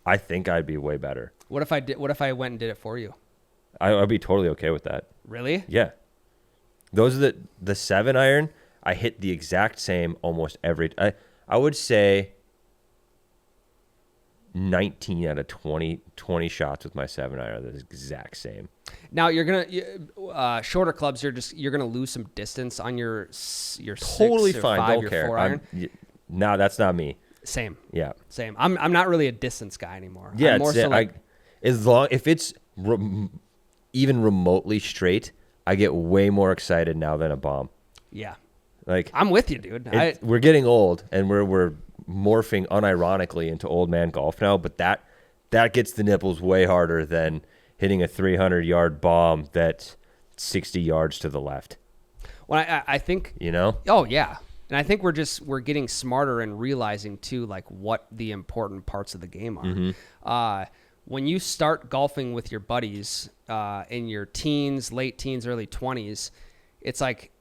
I think I'd be way better. What if I went and did it for you? I'd be totally okay with that. Really? Yeah. Those are the 7-iron. I hit the exact same almost every. I would say 19 out of 20 shots with my 7-iron are the exact same. Now you're gonna shorter clubs. You're gonna lose some distance on your Totally 6 or fine. 5, Don't your care. 4-iron. No, that's not me. Same. Yeah. I'm not really a distance guy anymore. Yeah. I'm more so like, If it's even remotely straight, I get way more excited now than a bomb. yeah. Like I'm with you, dude. we're getting old, and we're morphing unironically into old man golf now. But that gets the nipples way harder than hitting a 300-yard bomb that's 60 yards to the left. Well, I think. You know? Oh yeah, and I think we're getting smarter and realizing too, like what the important parts of the game are. Mm-hmm. When you start golfing with your buddies in your teens, late teens, early 20s, it's like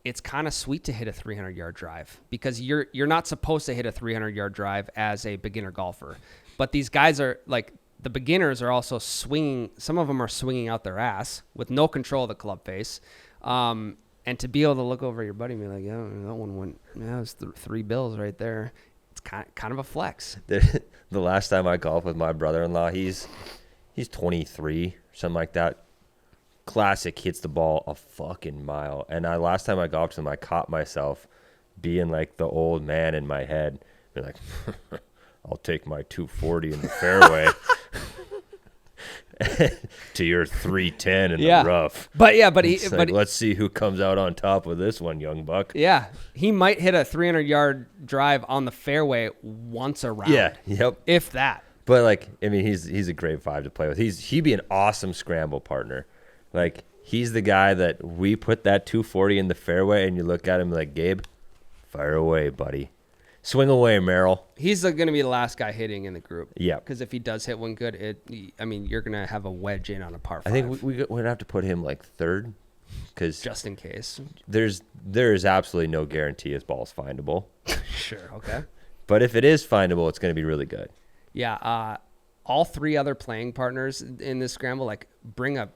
it's kind of sweet to hit a 300-yard drive because you're not supposed to hit a 300-yard drive as a beginner golfer. But these guys are like the beginners are also swinging. Some of them are swinging out their ass with no control of the club face. And to be able to look over your buddy and be like, yeah, that one went, yeah, it's 3 bills right there. It's kind of a flex. The last time I golfed with my brother-in-law, he's 23, something like that. Classic, hits the ball a fucking mile. And last time I golfed with him, I caught myself being like the old man in my head. Be like, I'll take my 240 in the fairway to your 310 in the rough. But Let's see who comes out on top with this one, young buck. yeah, he might hit a 300-yard drive on the fairway once a round. Yeah, yep. If that. But like, I mean, he's a great 5 to play with. He'd be an awesome scramble partner. Like, he's the guy that we put that 240 in the fairway, and you look at him like, Gabe, fire away, buddy. Swing away, Merrill. He's going to be the last guy hitting in the group. Yeah. Because if he does hit one good, you're going to have a wedge in on a par 5. I think we'd have to put him like 3rd, because just in case. there is absolutely no guarantee his ball's findable. Sure. Okay. But if it is findable, it's going to be really good. Yeah. All 3 other playing partners in this scramble, like bring a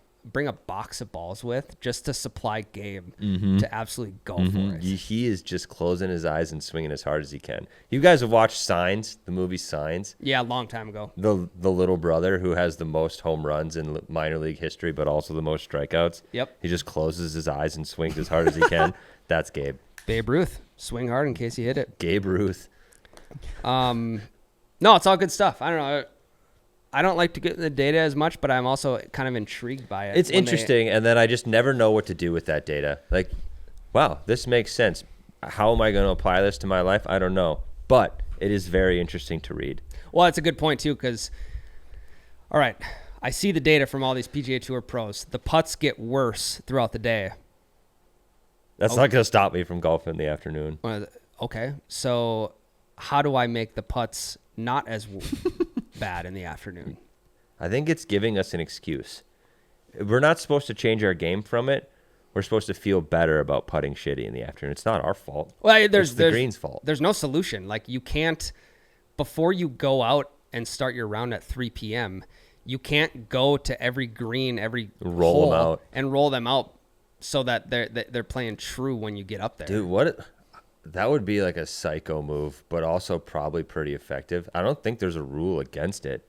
box of balls with just to supply Gabe to absolutely go for it. He is just closing his eyes and swinging as hard as he can. You guys have watched Signs, the movie Signs? Yeah, a long time ago. The little brother who has the most home runs in minor league history, but also the most strikeouts. Yep. He just closes his eyes and swings as hard as he can. That's Gabe. Babe Ruth, swing hard in case you hit it. Gabe Ruth. No, it's all good stuff. I don't know. I don't like to get the data as much, but I'm also kind of intrigued by it. It's interesting, and then I just never know what to do with that data. Like, wow, this makes sense. How am I going to apply this to my life? I don't know. But it is very interesting to read. Well, it's a good point, too, because, all right, I see the data from all these PGA Tour pros. The putts get worse throughout the day. That's not going to stop me from golfing in the afternoon. Okay, so how do I make the putts not as bad in the afternoon? I think it's giving us an excuse. We're not supposed to change our game from it. We're supposed to feel better about putting shitty in the afternoon. It's not our fault. Well, It's the green's fault. There's no solution. Like, you can't, before you go out and start your round at 3 p.m., you can't go to every green, every Roll them hole out. and roll them out so that they're playing true when you get up there. Dude, that would be like a psycho move, but also probably pretty effective. I don't think there's a rule against it.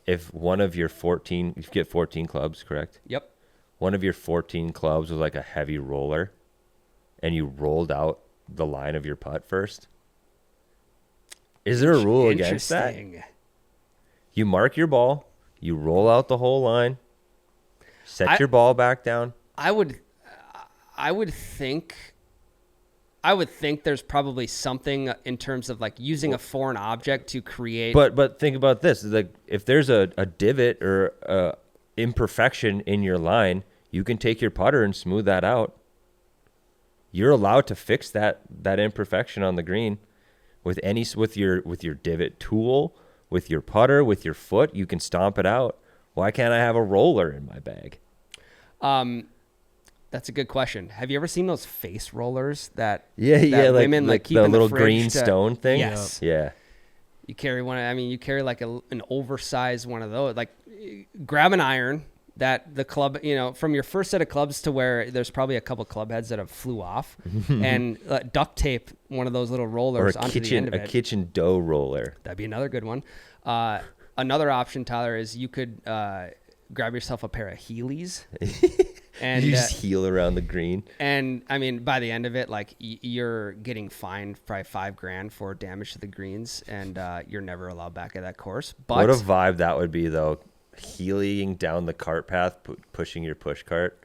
If one of your 14, you get 14 clubs, correct? Yep. One of your 14 clubs was like a heavy roller, and you rolled out the line of your putt first. Is there a rule against that? Interesting. You mark your ball, you roll out the whole line, set your ball back down. I would think there's probably something in terms of like using a foreign object to create. But think about this: like if there's a divot or a imperfection in your line, you can take your putter and smooth that out. You're allowed to fix that imperfection on the green with your divot tool, with your putter, with your foot. You can stomp it out. Why can't I have a roller in my bag? That's a good question. Have you ever seen those face rollers that Like women like keep the in little fridge green to- stone thing. Yes. Yeah. You carry one. I mean, you carry like an oversized one of those. Like, grab an iron, that the club, from your first set of clubs to where there's probably a couple club heads that have flew off, and duct tape one of those little Or rollers a onto the end of it. kitchen dough roller. That'd be another good one. Another option, Tyler, is you could grab yourself a pair of Heelys. And you just heel around the green. And I mean, by the end of it, like you're getting fined probably $5,000 for damage to the greens, and you're never allowed back at that course. But What a vibe that would be, though. Heeling down the cart path, pushing your push cart.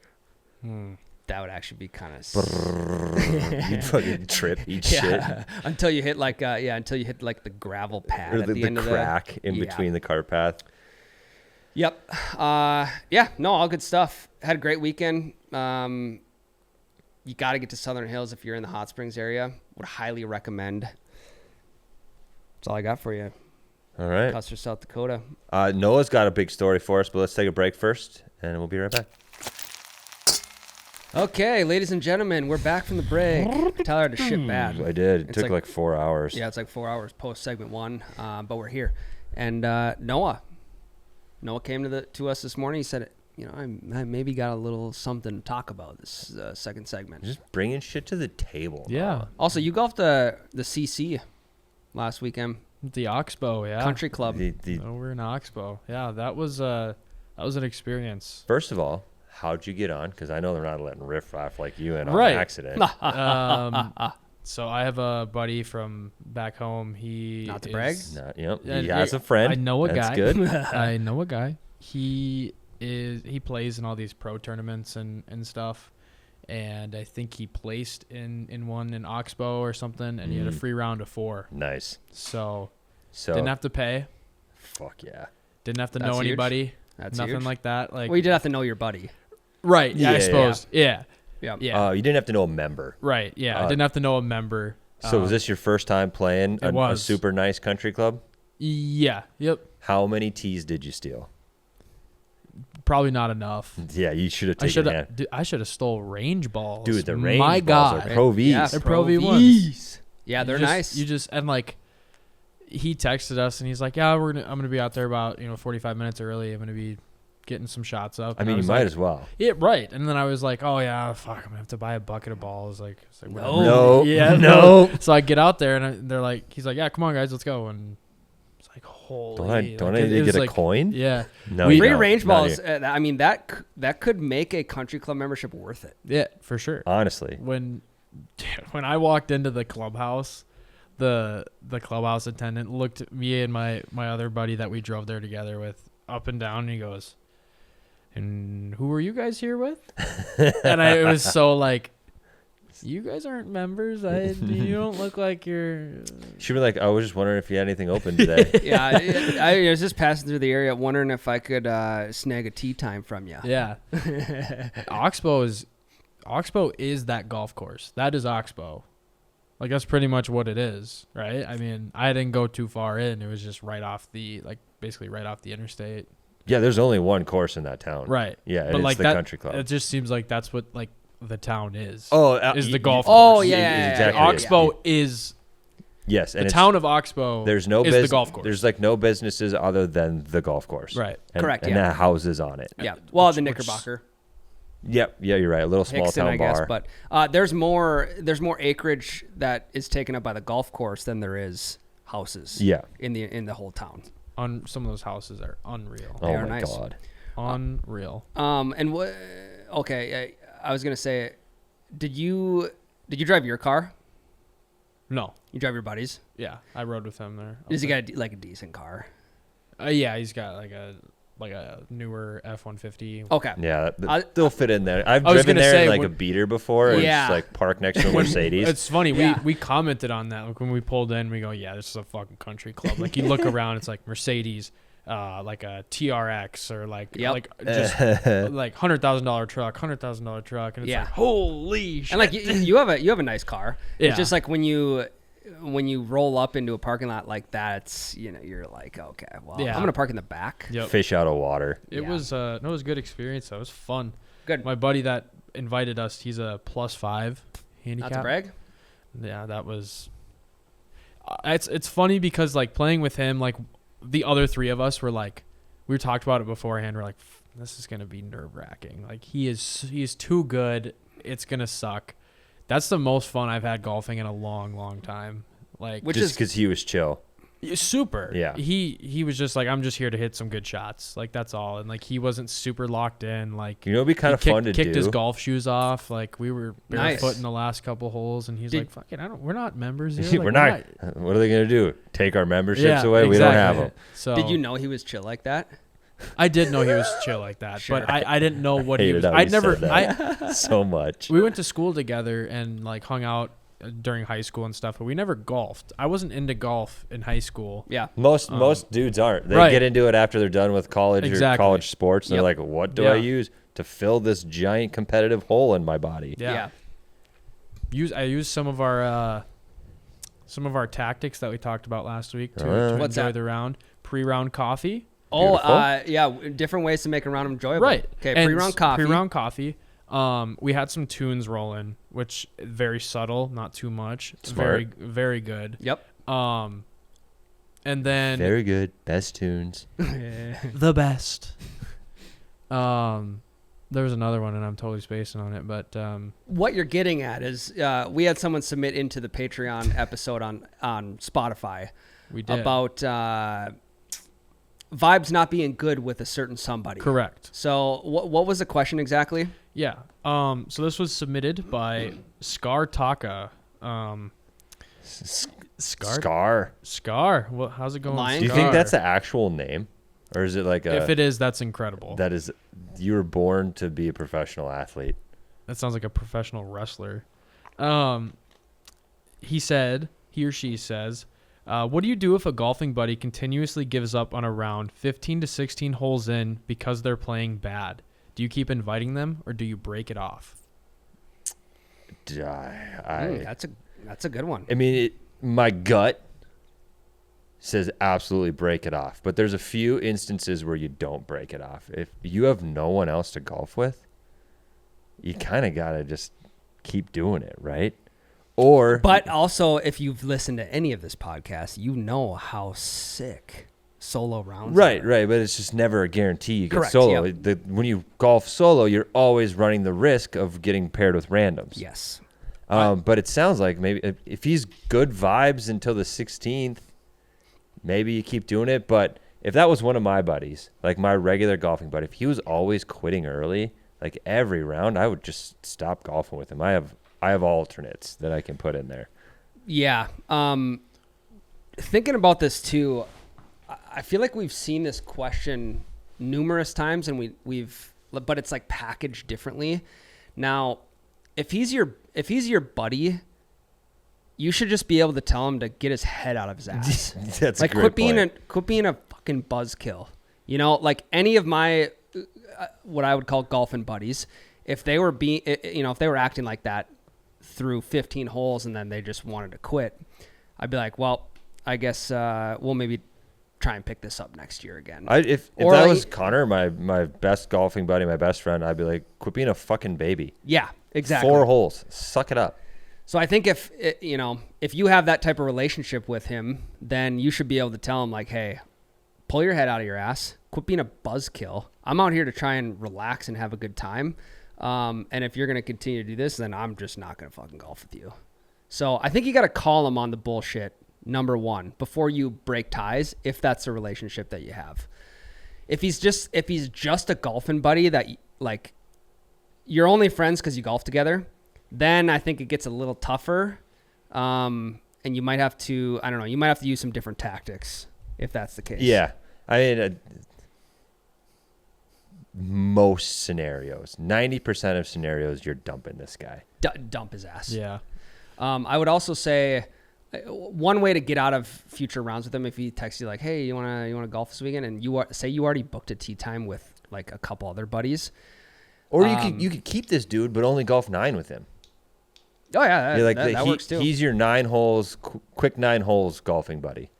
that would actually be kind of You'd fucking trip, eat shit. until you hit like the gravel pad Or at the, the end of crack in between the cart path. Yep. All good stuff. Had a great weekend. You got to get to Southern Hills if you're in the Hot Springs area. Would highly recommend. That's all I got for you. All right. Custer, South Dakota. Noah's got a big story for us, but let's take a break first, and we'll be right back. Okay, ladies and gentlemen, we're back from the break. Tyler had to ship bad. I did. It It's took like- like 4 hours. Yeah, it's like 4 hours post segment 1, but we're here. And Noah came to us this morning. He said, I maybe got a little something to talk about this second segment. Just bringing shit to the table. Yeah. Noah. Also, you golfed the CC last weekend, The Oxbow, yeah. Country Club. Over in Oxbow. Yeah, that was an experience. First of all, how'd you get on? Because I know they're not letting riffraff like you in on Right. accident. So I have a buddy from back home. He Not to brag? Yep. Yeah, He has yeah, a friend. I know a That's guy. good. I know a guy. He plays in all these pro tournaments and stuff. And I think he placed in one in Oxbow or something, and he had a free round of 4. Nice. So So, didn't have to pay, fuck yeah. didn't have to That's know huge. anybody, That's nothing huge. like that. Like Well, you did have to know your buddy. right, yeah, Yeah, I suppose, yeah, Yeah. yeah, You didn't have to know a member. right, yeah. I uh, didn't have to know a member. So was this your first time playing a was. super nice country club? Yeah, yep. How many tees did you steal? Probably not enough. Yeah, you should have I taken should hand. have. I should have stole range balls. Dude, the range My balls God, are Pro Vs. Yeah, They're Pro V Vs. Yeah, You they're just- nice. You just and like, he texted us and he's like, "Yeah, I'm gonna be out there about 45 minutes early. I'm gonna be getting some shots up." I And mean, you was might like, as well. Yeah, right. And then I was like, "Oh yeah, fuck, I'm gonna have to buy a bucket of balls." Like, it's like No. whatever. No. yeah, no. So I get out there and they're like, he's like, "Yeah, come on, guys, let's go." And it's like, holy. Don't like, I need to it was get a like- coin? Yeah, No, We- you Free don't. range Not balls. here. I mean, that could make a country club membership worth it. yeah, for sure. Honestly. When I walked into the clubhouse, the clubhouse attendant looked at me and my other buddy that we drove there together with up and down, and he goes, "And who are you guys here with?" And it was so like, "You guys aren't members. You don't look like you're." She'd be like, I was just wondering if you had anything open today. Yeah, I was just passing through the area wondering if I could snag a tea time from you. Yeah. Oxbow is that golf course. That is Oxbow. Like, that's pretty much what it is, right? I mean, I didn't go too far in. It was just basically right off the interstate. Yeah, there's only one course in that town. Right. Yeah, But it's like the that, country club. it just seems like that's what like the town is. Is the y- golf Oh, course. yeah, Is yeah, yeah, exactly yeah. it. Oxbow is Yes, and the it's, town of Oxbow. there's no is the golf course. There's like no businesses other than the golf course. Right. And, Correct, And yeah. that houses on it. Yeah. Well, the Which- Knickerbocker, Yep. Yeah, you're right. A little small Hickson, town I guess, bar. but there's more acreage that is taken up by the golf course than there is houses. Yeah. In the whole town. Some of those houses are unreal. Oh are my nice. god. Unreal. And what? Okay, I was gonna say, did you drive your car? No. You drive your buddies? Yeah, I rode with him there. Does he got like a decent car? Yeah, he's got like a newer F-150. Okay. Yeah, I- they'll fit in there. I've I was driven gonna there say, in like when- a beater before. And Yeah. It's like parked next to a Mercedes. It's funny. Yeah. We commented on that. Like when we pulled in, we go, "Yeah, this is a fucking country club." Like you look around, it's like Mercedes, like a TRX or like Yep. like just like $100,000 truck, $100,000 truck, and it's Yeah. like holy shit. And like you have a nice car. Yeah. It's just like when you roll up into a parking lot like that, it's you're like, okay, well, Yeah. I'm gonna park in the back. Yep. Fish out of water. It Yeah. was no, it was a good experience. Though. It was fun. Good. My buddy that invited us, he's a +5 handicap. Not to brag. Yeah, that was. It's funny because like playing with him, like the other three of us were like, we talked about it beforehand. We're like, this is gonna be nerve wracking. Like he's too good. It's gonna suck. That's the most fun I've had golfing in a long, long time. Like Which just is- because he was chill. super. Yeah. He was just like, I'm just here to hit some good shots. Like that's all. And like he wasn't super locked in. Like You know, it'd be kind of fun to kicked do. his golf shoes off. Like we were Nice. barefoot in the last couple holes, and he's Did- like, "Fuck it, we're not members here. Like, We're not. What are they gonna do? Take our memberships Yeah, away? We don't have exactly. them. So Did you know he was chill like that? I did know he was chill like that, Sure. but I didn't know what he Hated was. how I'd you never. said that. So much. We went to school together and like hung out during high school and stuff, but we never golfed. I wasn't into golf in high school. Yeah. Most dudes aren't. They right. get into it after they're done with college or Exactly. college sports. And Yep. they're like, what do Yeah. I use to fill this giant competitive hole in my body? Yeah. I used some of our tactics that we talked about last week to What's enjoy that? the round. Pre-round coffee. Oh, Beautiful. yeah. Different ways to make a round enjoyable. Right. Okay. And Pre-round coffee. Pre-round coffee. We had some tunes rolling, which very subtle, not too much. Smart. Very, very good. Yep. And then Very good. Best tunes. the best. There was another one, and I'm totally spacing on it, but What you're getting at is we had someone submit into the Patreon episode on Spotify we did. about vibes not being good with a certain somebody. Correct. So what was the question exactly? Yeah. So this was submitted by Scar Taka. Scar. Scar. Well, how's it going? Lion Do you Scar? think that's the actual name? Or is it like a. If it is, that's incredible. That is. You were born to be a professional athlete. That sounds like a professional wrestler. He or she says, what do you do if a golfing buddy continuously gives up on a round 15 to 16 holes in because they're playing bad? Do you keep inviting them or do you break it off? That's a good one. I mean, my gut says absolutely break it off. But there's a few instances where you don't break it off. If you have no one else to golf with, you kind of got to just keep doing it, right? Or But also, if you've listened to any of this podcast, you know how sick solo rounds right, are. right, but it's just never a guarantee you get Correct, solo. yep. When you golf solo, you're always running the risk of getting paired with randoms. Yes. But it sounds like maybe if he's good vibes until the 16th, maybe you keep doing it. But if that was one of my buddies, like my regular golfing buddy, if he was always quitting early, like every round, I would just stop golfing with him. I have alternates that I can put in there. Yeah. Thinking about this too, I feel like we've seen this question numerous times, and but it's like packaged differently. Now, if he's your buddy, you should just be able to tell him to get his head out of his ass. That's Like a great point. quit being a fucking buzzkill. You know, like any of my what I would call golfing buddies, if they were if they were acting like that through 15 holes and then they just wanted to quit, I'd be like, well, I guess we'll maybe try and pick this up next year again. If Or that like- was Connor, my best golfing buddy, my best friend, I'd be like, quit being a fucking baby. Yeah, exactly. 4 holes, suck it up. So I think if you have that type of relationship with him, then you should be able to tell him like, hey, pull your head out of your ass. Quit being a buzzkill. I'm out here to try and relax and have a good time. And if you're going to continue to do this, then I'm just not going to fucking golf with you. So I think you got to call him on the bullshit, number one, before you break ties, if that's a relationship that you have. If he's just a golfing buddy that like you're only friends because you golf together, then I think it gets a little tougher. And you might have to, I don't know, you might have to use some different tactics if that's the case. Yeah. I mean, most scenarios, 90% of scenarios, you're dumping this guy. Dump his ass. Yeah. I would also say one way to get out of future rounds with him, if he texts you like, hey, you wanna golf this weekend, and you already booked a tee time with like a couple other buddies. Or you could keep this dude, but only golf 9 with him. Oh yeah, You're like that works too. He's your 9 holes, quick 9 holes golfing buddy.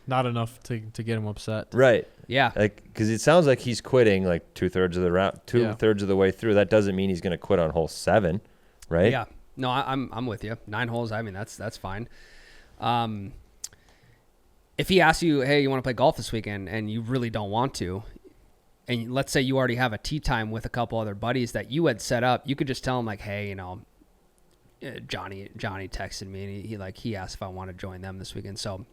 Not enough to get him upset. Right. Yeah. Like, because it sounds like he's quitting like 2/3 of the round, 2/3 of the way through. That doesn't mean he's going to quit on hole 7, right? Yeah. No, I'm with you. 9 holes. I mean, that's fine. If he asks you, hey, you want to play golf this weekend, and you really don't want to, and let's say you already have a tee time with a couple other buddies that you had set up, you could just tell them like, hey, Johnny texted me and he asked if I want to join them this weekend. So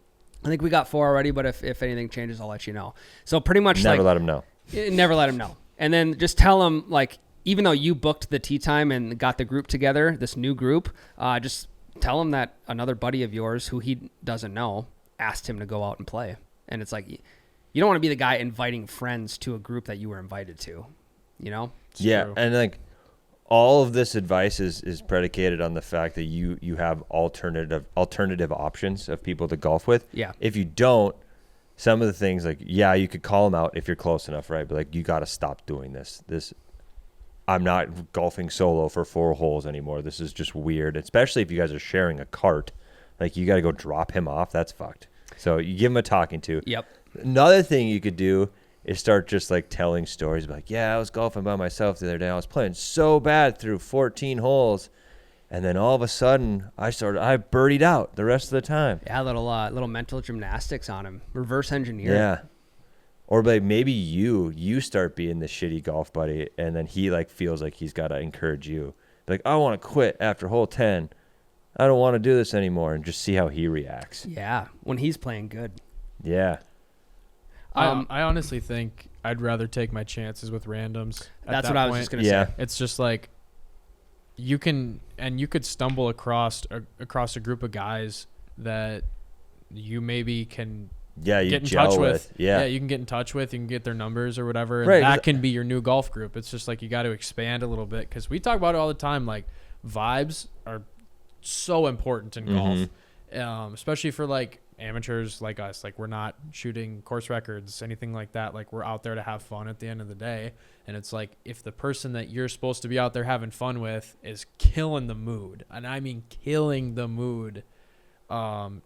I think we got 4 already, but if anything changes, I'll let you know. So pretty much Never let them know. Never let them know. And then just tell them, like, even though you booked the tee time and got the group together, this new group, just tell them that another buddy of yours who he doesn't know asked him to go out and play. And it's like, you don't want to be the guy inviting friends to a group that you were invited to, Yeah, true. and like all of this advice is predicated on the fact that you have alternative options of people to golf with. Yeah. If you don't, some of the things like, yeah, you could call them out if you're close enough, right? But like, you got to stop doing this. I'm not golfing solo for 4 holes anymore. This is just weird, especially if you guys are sharing a cart. Like, you got to go drop him off. That's fucked. So you give him a talking to. Yep. Another thing you could do is start just like telling stories like, yeah, I was golfing by myself the other day. I was playing so bad through 14 holes. And then all of a sudden I birdied out the rest of the time. Yeah, little mental gymnastics on him. Reverse engineer. Yeah. Or like maybe you start being the shitty golf buddy, and then he like feels like he's got to encourage you. Like, I want to quit after hole 10. I don't want to do this anymore, and just see how he reacts. Yeah, when he's playing good. Yeah. I honestly think I'd rather take my chances with randoms. That's what I was just going to Yeah. say. It's just like you could stumble across a group of guys that you maybe can Yeah, you get in gel touch with. with. Yeah. You can get in touch with. You can get their numbers or whatever. And Right, that can be your new golf group. It's just like you got to expand a little bit because we talk about it all the time. Like, vibes are so important in golf, especially for like amateurs like us. Like, we're not shooting course records, anything like that. Like, we're out there to have fun at the end of the day. And it's like, if the person that you're supposed to be out there having fun with is killing the mood, and I mean killing the mood,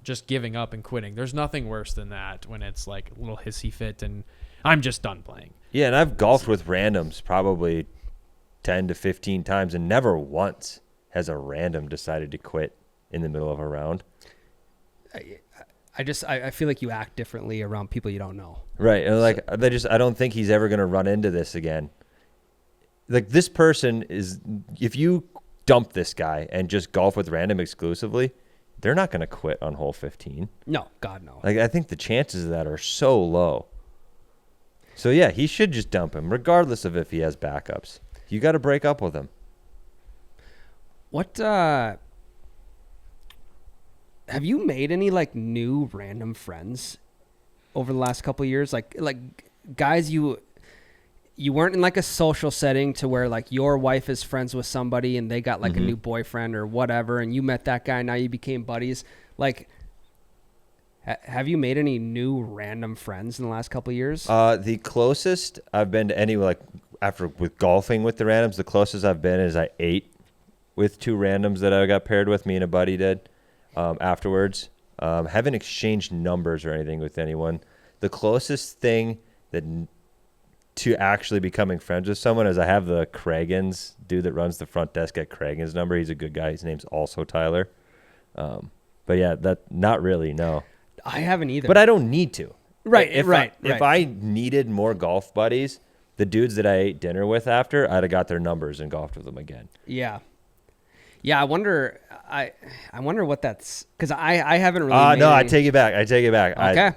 just giving up and quitting. There's nothing worse than that when it's like a little hissy fit and I'm just done playing. Yeah, and I've golfed with randoms probably 10 to 15 times, and never once has a random decided to quit in the middle of a round. I feel like you act differently around people you don't know. Right. And like, I don't think he's ever going to run into this again. Like, this person is, if you dump this guy and just golf with random exclusively, they're not going to quit on hole 15. No, God, no. Like, I think the chances of that are so low. So yeah, he should just dump him, regardless of if he has backups. You got to break up with him. What, have you made any like new random friends over the last couple of years? Like guys you weren't in like a social setting to where like your wife is friends with somebody and they got like a new boyfriend or whatever, and you met that guy, now you became buddies. Like, have you made any new random friends in the last couple of years? The closest I've been to any, like, with golfing with the randoms, the closest I've been is I ate with 2 randoms that I got paired with. Me and a buddy did afterwards. Haven't exchanged numbers or anything with anyone. The closest thing to actually becoming friends with someone is I have the Craigens dude that runs the front desk at Craigens number. He's a good guy. His name's also Tyler. But yeah, not really, no. I haven't either. But I don't need to. Right, If right. I needed more golf buddies, the dudes that I ate dinner with after, I'd have got their numbers and golfed with them again. Yeah. Yeah, I wonder what that's, because I haven't really made No, I any- take it back. Okay.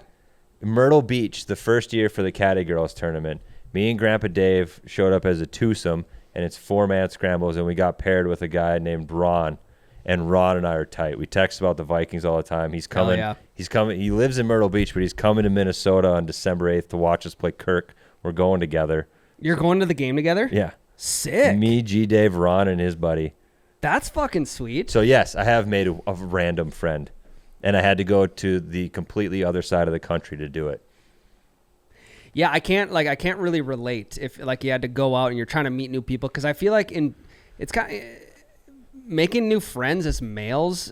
Myrtle Beach, the first year for the Caddy Girls tournament, me and Grandpa Dave showed up as a twosome, and it's 4-man scrambles, and we got paired with a guy named Ron, and Ron and I are tight. We text about the Vikings all the time. He's coming. yeah. He's coming. He lives in Myrtle Beach, but he's coming to Minnesota on December 8th to watch us play Kirk. We're going together. You're going to the game together? Yeah. Sick. Me, G Dave, Ron, and his buddy. That's fucking sweet. So yes, I have made a random friend, and I had to go to the completely other side of the country to do it. Yeah, I can't really relate if like you had to go out and you're trying to meet new people, because I feel like it's kind of making new friends as males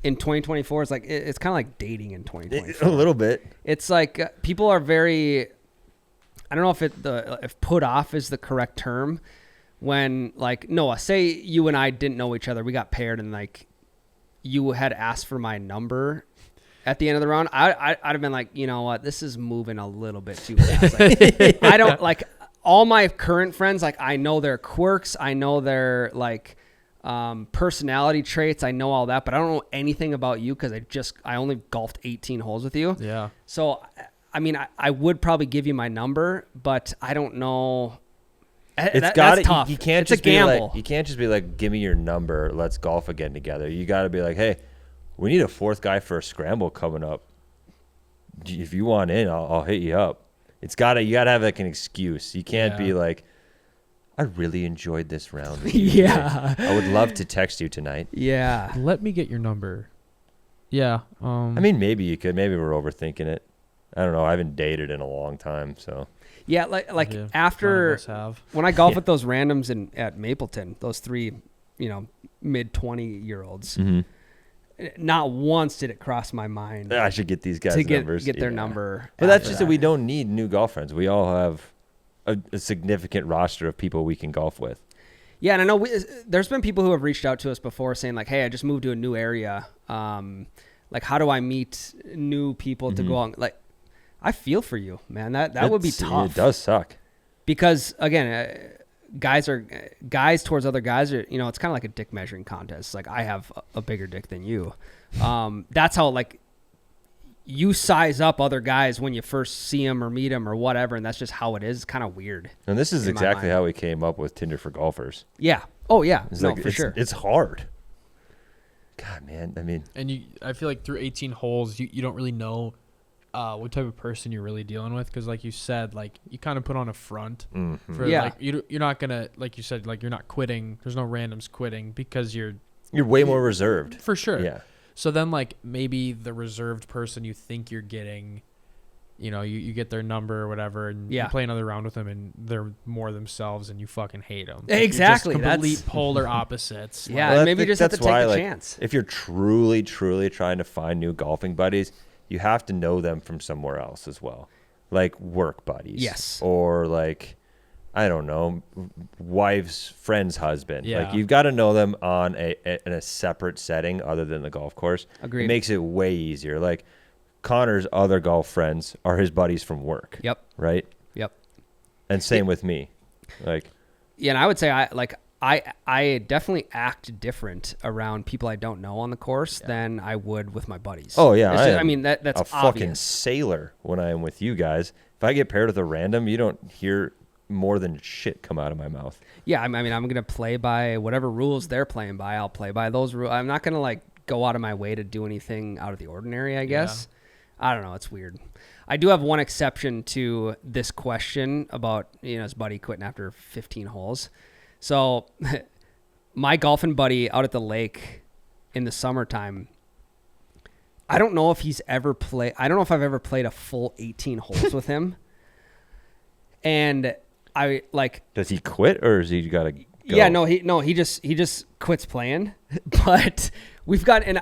in 2024 is like it's kind of like dating in 2024. A little bit. It's like people are very, I don't know if put off is the correct term, when like Noah, say you and I didn't know each other, we got paired, and like you had asked for my number at the end of the round, I'd have been like, you know what, this is moving a little bit too fast. Like, I don't like, all my current friends, like I know their quirks, I know their like personality traits, I know all that, but I don't know anything about you because I only golfed 18 holes with you. Yeah. So, I mean, I would probably give you my number, but I don't know. That's tough. You can't it's just a gamble. you can't just be like, give me your number, let's golf again together. You got to be like, hey, we need a fourth guy for a scramble coming up. If you want in, I'll hit you up. You gotta have like an excuse. You can't be like, I really enjoyed this round with you Yeah. today. I would love to text you tonight. Yeah. Let me get your number. Yeah. I mean, maybe you could. Maybe we're overthinking it. I don't know. I haven't dated in a long time, so. Yeah, like Yeah, after none of us have. when I golf with those randoms at Mapleton, those three, mid 20-year-olds, not once did it cross my mind I should get these guys' to numbers. get their number. But that's after just that we don't need new golf friends. We all have a significant roster of people we can golf with. Yeah, and I know there's been people who have reached out to us before saying like, "Hey, I just moved to a new area. Like, how do I meet new people to go on?" Like, I feel for you, man. That would be tough. It does suck. Because again, guys towards other guys are, it's kind of like a dick measuring contest. Like I have a bigger dick than you. That's how like you size up other guys when you first see them or meet them or whatever. And that's just how it is. It's kind of weird. And this is in my exactly mind. how we came up with Tinder for golfers. Yeah. Oh yeah. It's No, like, for sure. It's hard. God, man. I mean, And I feel like through 18 holes, you don't really know what type of person you're really dealing with, because like you said, like you kind of put on a front for Yeah. like you're not gonna, like you said, like you're not quitting. There's no randoms quitting because you're way more reserved. for sure. Yeah. So then like maybe the reserved person you think you're getting, you get their number or whatever, and Yeah. you play another round with them, and they're more themselves, and you fucking hate them. Exactly. Complete That's polar opposites. Yeah. Well, maybe you just have to that's take why, the like, chance. If you're truly, truly trying to find new golfing buddies, you have to know them from somewhere else as well, like work buddies. Yes. Or like, I don't know, wife's friend's husband. Yeah. Like you've got to know them on in a separate setting other than the golf course. Agreed. It makes it way easier. Like Connor's other golf friends are his buddies from work. Yep. Right. Yep. And same with me. Like, Yeah. And I would say I definitely act different around people I don't know on the course than I would with my buddies. oh yeah, It's just- am I mean, that's a fucking obvious. sailor when I am with you guys. If I get paired with a random, you don't hear more than shit come out of my mouth. Yeah, I mean, I'm going to play by whatever rules they're playing by. I'll play by those rules. I'm not going to like go out of my way to do anything out of the ordinary, I guess. I don't know. It's weird. I do have one exception to this question about, his buddy quitting after 15 holes. So my golfing buddy out at the lake in the summertime, I don't know if I don't know if I've ever played a full 18 holes with him. And I like, Does he quit or is he got to go? yeah, he just quits playing. But we've got, and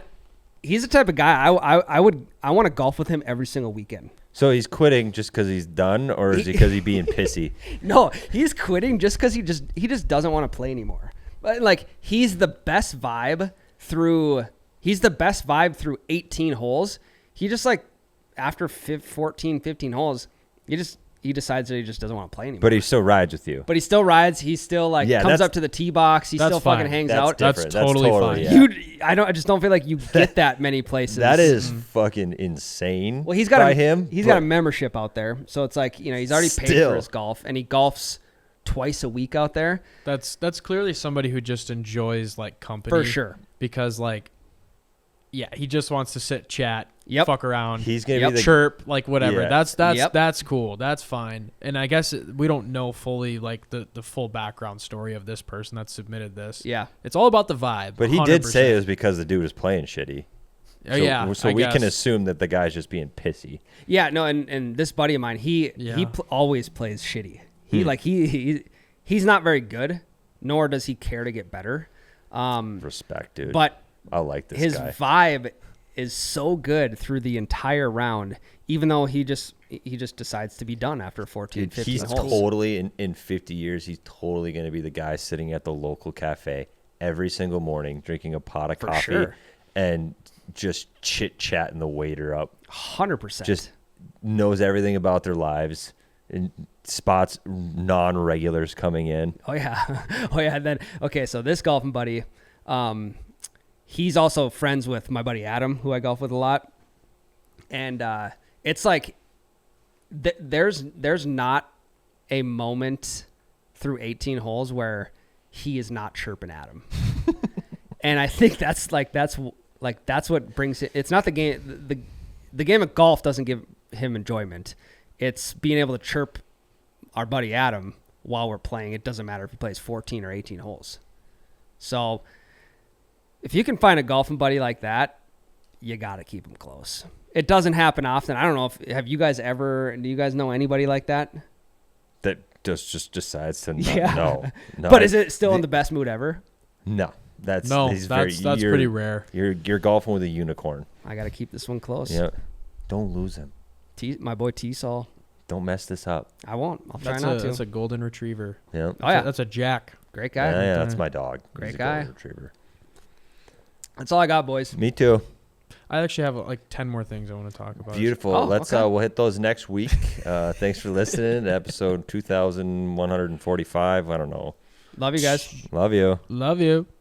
he's the type of guy I want to golf with him every single weekend. So he's quitting just because he's done, or is it because he's being pissy? No, he's quitting just because he just doesn't want to play anymore. But like he's the best vibe through 18 holes. He just like after 14, 15 holes, he decides that he just doesn't want to play anymore. But he still rides with you. But he still rides. He still like Yeah, comes that's- up to the tee box. He That's still fucking fine. hangs That's out. different. That's totally fine. Yeah. I just don't feel like you get that many places. That is fucking insane. Well, he's got by a him. He's got a membership out there, so it's like he's already paid Still. for his golf, and he golfs twice a week out there That's clearly somebody who just enjoys like company for sure. because like, yeah, he just wants to sit, chat, Yep. fuck around, He's gonna Yep. be the chirp, like whatever. Yeah. That's cool. That's fine. And I guess we don't know fully like the full background story of this person that submitted this. Yeah, It's all about the vibe. But he did 100%. say it was because the dude was playing shitty. Oh, yeah. So I we can guess. assume that the guy's just being pissy. yeah. No, and this buddy of mine, he always plays shitty. He's not very good, nor does he care to get better. Respect, dude. But I like this his guy. vibe is so good through the entire round, even though he just decides to be done after 14, Dude, 15 he's holes. totally in 50 years. He's totally going to be the guy sitting at the local cafe every single morning, drinking a pot of For coffee sure. and just chit chatting the waiter up. 100%. Just knows everything about their lives. and spots non-regulars coming in. Oh yeah. Oh yeah. And then, okay. So this golfing buddy, he's also friends with my buddy Adam, who I golf with a lot. And, it's like, there's not a moment through 18 holes where he is not chirping at him. And I think that's what brings it. It's not the game. The game of golf doesn't give him enjoyment. It's being able to chirp our buddy Adam while we're playing. It doesn't matter if he plays 14 or 18 holes. So if you can find a golfing buddy like that, you got to keep him close. It doesn't happen often. I don't know do you guys know anybody like that? That just decides to not, Yeah. no. But is it still in the best mood ever? No. That's pretty rare. You're golfing with a unicorn. I got to keep this one close. Yeah. Don't lose him. My boy T-Sol. Don't mess this up. I won't. I'll try not to. That's a golden retriever. Yeah. Oh yeah, That's a Jack. great guy. Yeah, that's my dog. Great He's a guy. golden retriever. That's all I got, boys. Me too. I actually have like 10 more things I want to talk about. Beautiful. Oh, Let's okay. we'll hit those next week. Thanks for listening to episode 2145. I don't know. Love you guys. Love you. Love you.